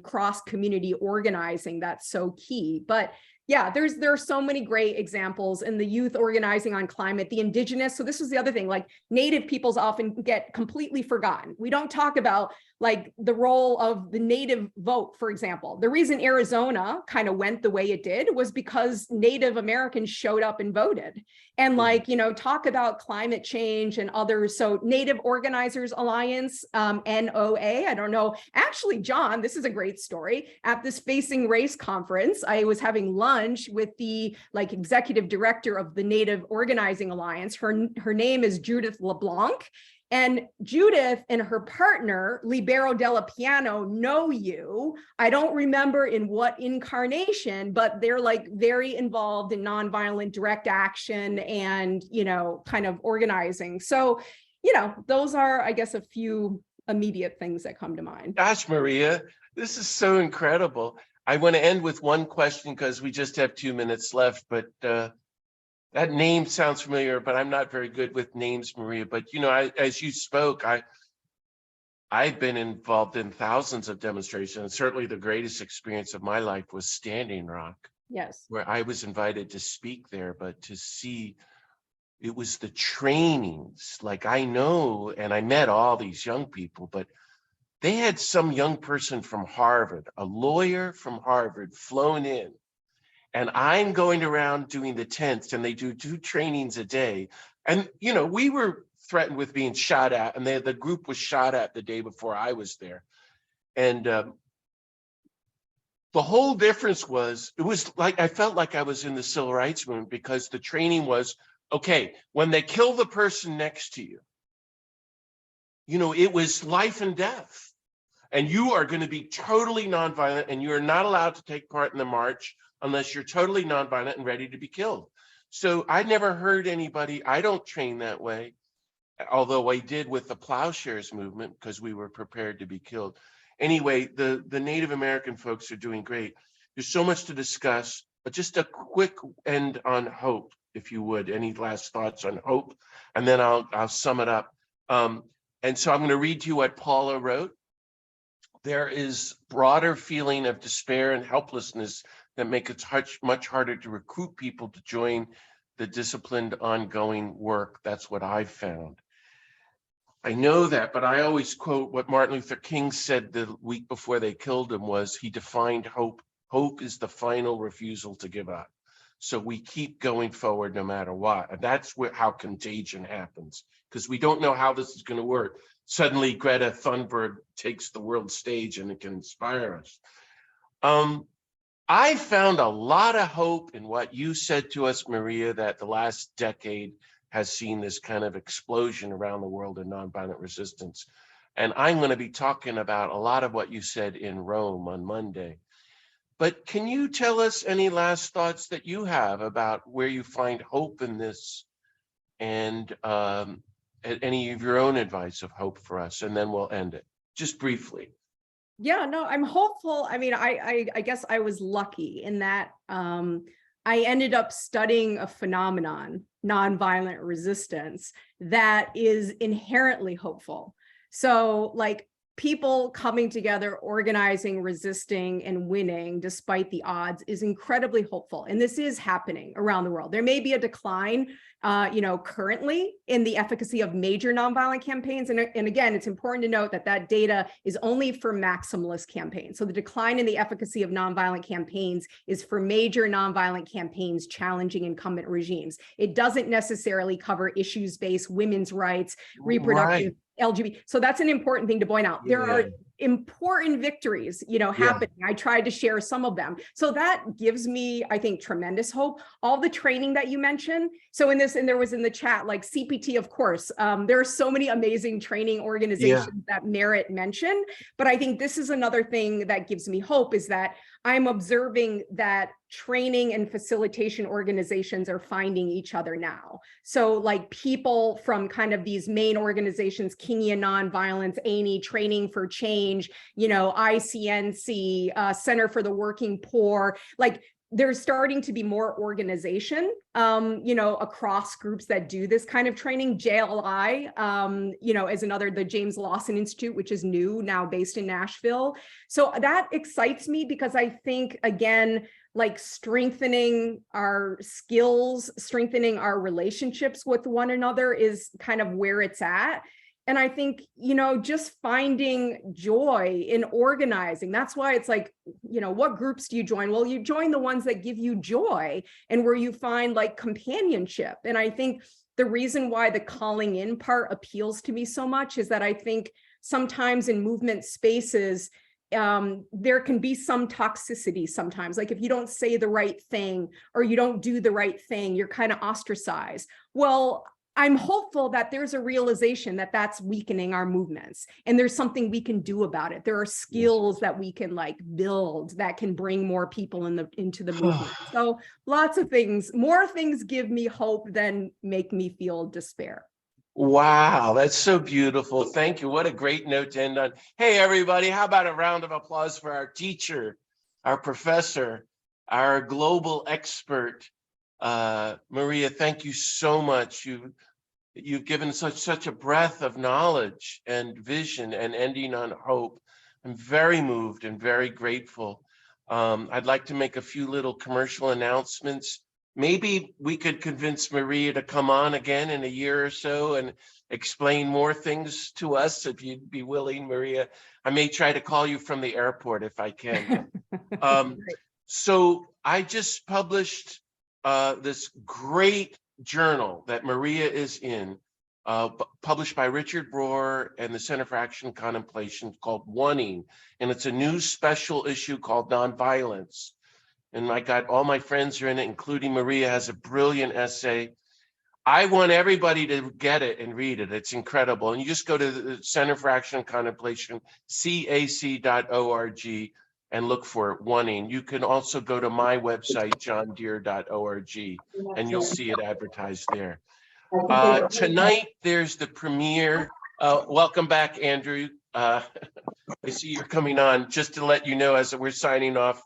cross-community organizing that's so key. But yeah, there are so many great examples in the youth organizing on climate, the indigenous. So this was the other thing, like Native peoples often get completely forgotten. We don't talk about like the role of the Native vote, for example. The reason Arizona kind of went the way it did was because Native Americans showed up and voted. And like, you know, talk about climate change and others. So Native Organizers Alliance, NOA, I don't know. Actually, John, this is a great story. At this Facing Race conference, I was having lunch with the like executive director of the Native Organizing Alliance. Her name is Judith LeBlanc. And Judith and her partner, Libero Della Piano, know you. I don't remember in what incarnation, but they're like very involved in nonviolent direct action and, you know, kind of organizing. So, you know, those are, I guess, a few immediate things that come to mind. Gosh, Maria, this is so incredible. I want to end with one question because we just have 2 minutes left, but that name sounds familiar, but I'm not very good with names, Maria. But, you know, as you spoke, I've been involved in thousands of demonstrations. And certainly the greatest experience of my life was Standing Rock. Yes. Where I was invited to speak there, but to see, it was the trainings. Like I know, and I met all these young people, but they had some young person from Harvard, a lawyer from Harvard flown in. And I'm going around doing the tents, and they do 2 trainings a day. And, you know, we were threatened with being shot at, and the group was shot at the day before I was there. And the whole difference was, it was like, I felt like I was in the civil rights movement, because the training was, okay, when they kill the person next to you, you know, it was life and death. And you are going to be totally nonviolent, and you are not allowed to take part in the march unless you're totally nonviolent and ready to be killed. So I never heard anybody, I don't train that way, although I did with the plowshares movement because we were prepared to be killed. Anyway, the Native American folks are doing great. There's so much to discuss, but just a quick end on hope, if you would. Any last thoughts on hope? And then I'll sum it up. And so I'm going to read to you what Paula wrote. There is broader feeling of despair and helplessness that make it much harder to recruit people to join the disciplined ongoing work. That's what I've found. I know that, but I always quote what Martin Luther King said the week before they killed him, was he defined hope. Hope is the final refusal to give up. So we keep going forward no matter what. And that's how contagion happens, because we don't know how this is going to work. Suddenly Greta Thunberg takes the world stage and it can inspire us. I found a lot of hope in what you said to us, Maria, that the last decade has seen this kind of explosion around the world in nonviolent resistance. And I'm going to be talking about a lot of what you said in Rome on Monday. But can you tell us any last thoughts that you have about where you find hope in this, and any of your own advice of hope for us? And then we'll end it, just briefly. Yeah, no, I'm hopeful. I mean, I guess I was lucky in that I ended up studying a phenomenon, nonviolent resistance, that is inherently hopeful. So like people coming together, organizing, resisting, and winning despite the odds is incredibly hopeful. And this is happening around the world. There may be a decline, you know, currently in the efficacy of major nonviolent campaigns. And again, it's important to note that that data is only for maximalist campaigns. So the decline in the efficacy of nonviolent campaigns is for major nonviolent campaigns challenging incumbent regimes. It doesn't necessarily cover issues-based women's rights, reproductive, LGBT. So that's an important thing to point out. There are important victories, you know, happening. I tried to share some of them. So that gives me, I think, tremendous hope. All the training that you mentioned. So in this, and there was in the chat, like CPT, of course, there are so many amazing training organizations that merit mention. But I think this is another thing that gives me hope, is that I'm observing that training and facilitation organizations are finding each other now. So like people from kind of these main organizations, Kingian Nonviolence, ANI, Training for Change, you know, ICNC, Center for the Working Poor, like there's starting to be more organization, you know, across groups that do this kind of training. JLI, you know, is another, the James Lawson Institute, which is new, now based in Nashville. So that excites me, because I think, again, like strengthening our skills, strengthening our relationships with one another is kind of where it's at. And I think, just finding joy in organizing. That's why it's like, what groups do you join? Well, you join the ones that give you joy and where you find like companionship. And I think the reason why the calling in part appeals to me so much is that I think sometimes in movement spaces, there can be some toxicity sometimes. Like if you don't say the right thing or you don't do the right thing, you're kind of ostracized. Well, I'm hopeful that there's a realization that that's weakening our movements and there's something we can do about it. There are skills that we can like build that can bring more people into the movement. So lots of things, more things give me hope than make me feel despair. Wow, that's so beautiful. Thank you. What a great note to end on. Hey, everybody, how about a round of applause for our teacher, our professor, our global expert, Maria. Thank you so much. You've given such a breadth of knowledge and vision and ending on hope. I'm very moved and very grateful. I'd like to make a few little commercial announcements. Maybe we could convince Maria to come on again in a year or so and explain more things to us, if you'd be willing, Maria. I may try to call you from the airport if I can. So I just published this great journal that Maria is in, published by Richard Rohr and the Center for Action and Contemplation, called Wanting. And it's a new special issue called Nonviolence. And I got all my friends are in it, including Maria has a brilliant essay. I want everybody to get it and read it. It's incredible. And you just go to the Center for Action and Contemplation, cac.org, and look for it, Wanting. You can also go to my website, johndeere.org, and you'll see it advertised there. Tonight, there's the premiere. Welcome back, Andrew. I see you're coming on. Just to let you know, as we're signing off,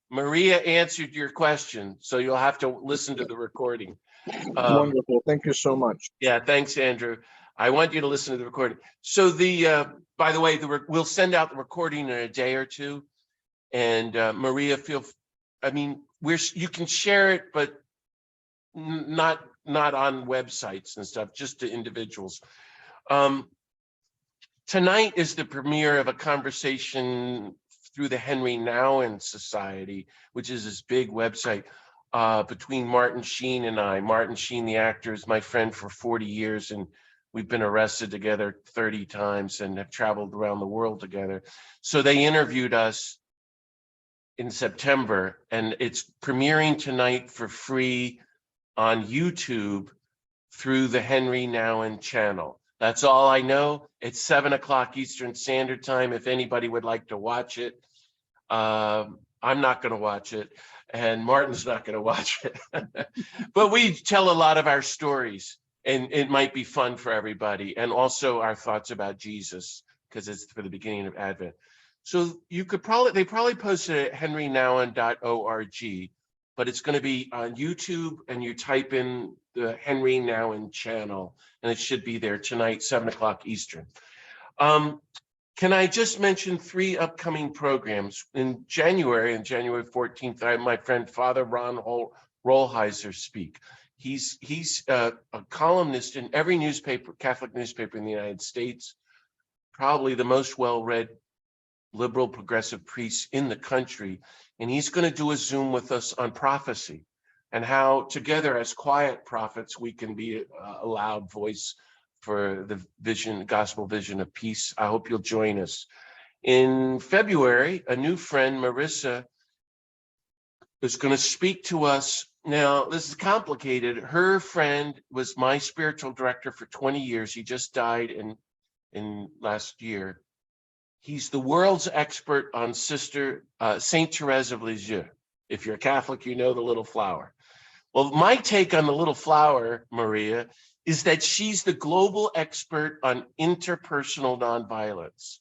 Maria answered your question, so you'll have to listen to the recording. Wonderful. Thank you so much. Yeah, thanks, Andrew. I want you to listen to the recording. So by the way, we'll send out the recording in a day or two. And Maria, you can share it, but not on websites and stuff, just to individuals. Tonight is the premiere of a conversation through the Henry Nouwen Society, which is this big website, between Martin Sheen and I. Martin Sheen, the actor, is my friend for 40 years, and we've been arrested together 30 times and have traveled around the world together. So they interviewed us in September, and it's premiering tonight for free on YouTube through the Henry Nouwen channel. That's all I know. It's 7 o'clock Eastern Standard Time. If anybody would like to watch it, I'm not going to watch it, and Martin's not going to watch it. But we tell a lot of our stories, and it might be fun for everybody, and also our thoughts about Jesus, because it's for the beginning of Advent. So they probably posted it at henrynouwen.org, but it's going to be on YouTube, and you type in the Henry Nouwen channel, and it should be there tonight, 7 o'clock Eastern. Can I just mention 3 upcoming programs? In January 14th, I have my friend Father Ron Rollheiser speak. He's a columnist in every newspaper, Catholic newspaper in the United States, probably the most well-read liberal progressive priest in the country. And he's going to do a Zoom with us on prophecy and how together as quiet prophets, we can be a loud voice for the vision, gospel vision of peace. I hope you'll join us. In February, a new friend, Marissa, is going to speak to us. Now, this is complicated. Her friend was my spiritual director for 20 years. He just died in last year. He's the world's expert on Sister Saint Therese of Lisieux. If you're a Catholic, you know the little flower. Well, my take on the little flower, Maria, is that she's the global expert on interpersonal nonviolence.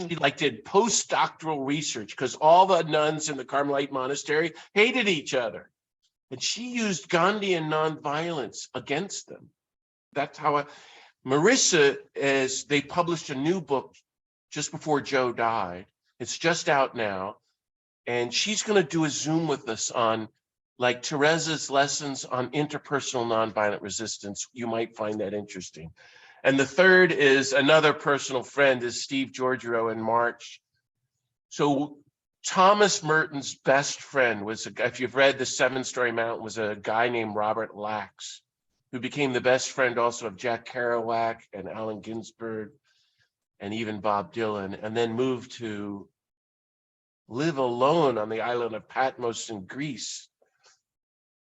She did postdoctoral research because all the nuns in the Carmelite monastery hated each other. And she used Gandhian nonviolence against them. That's how Marissa, as they published a new book just before Joe died. It's just out now. And she's going to do a Zoom with us on Teresa's lessons on interpersonal nonviolent resistance. You might find that interesting. And the third is another personal friend, is Steve Giorgio in March. So Thomas Merton's best friend was, if you've read The Seven-Story Mountain, was a guy named Robert Lax, who became the best friend also of Jack Kerouac and Allen Ginsberg and even Bob Dylan, and then moved to live alone on the island of Patmos in Greece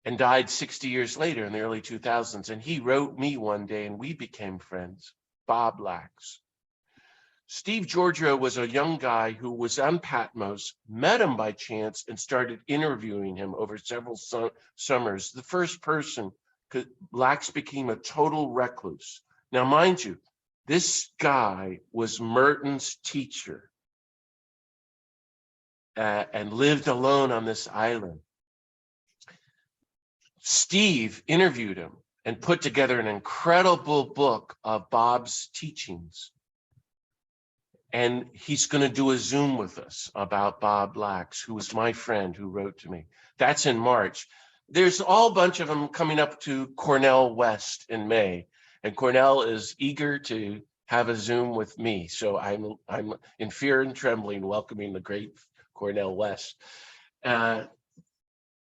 and died 60 years later in the early 2000s. And he wrote me one day and we became friends, Bob Lax. Steve Giorgio was a young guy who was on Patmos, met him by chance and started interviewing him over several summers. The first person, Lax became a total recluse. Now, mind you, this guy was Merton's teacher and lived alone on this island. Steve interviewed him and put together an incredible book of Bob's teachings. And he's going to do a Zoom with us about Bob Lax, who was my friend who wrote to me. That's in March. There's a whole bunch of them coming up to Cornell West in May. And Cornell is eager to have a Zoom with me. So I'm in fear and trembling welcoming the great Cornell West.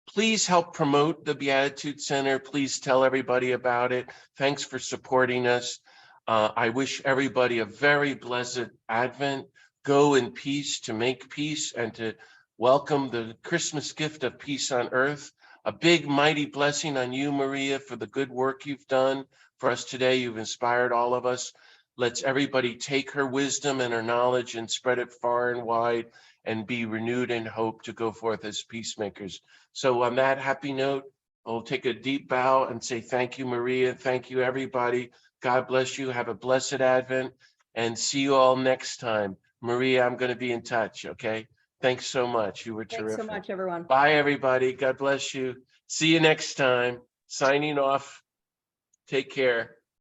Please help promote the Beatitude Center. Please tell everybody about it. Thanks for supporting us. I wish everybody a very blessed Advent. Go in peace to make peace and to welcome the Christmas gift of peace on earth. A big, mighty blessing on you, Maria, for the good work you've done for us today. You've inspired all of us. Let's everybody take her wisdom and her knowledge and spread it far and wide and be renewed in hope to go forth as peacemakers. So on that happy note, I'll take a deep bow and say thank you, Maria. Thank you, everybody. God bless you. Have a blessed Advent and see you all next time. Maria, I'm going to be in touch, okay? Thanks so much. You were terrific. Thanks so much, everyone. Bye, everybody. God bless you. See you next time. Signing off. Take care.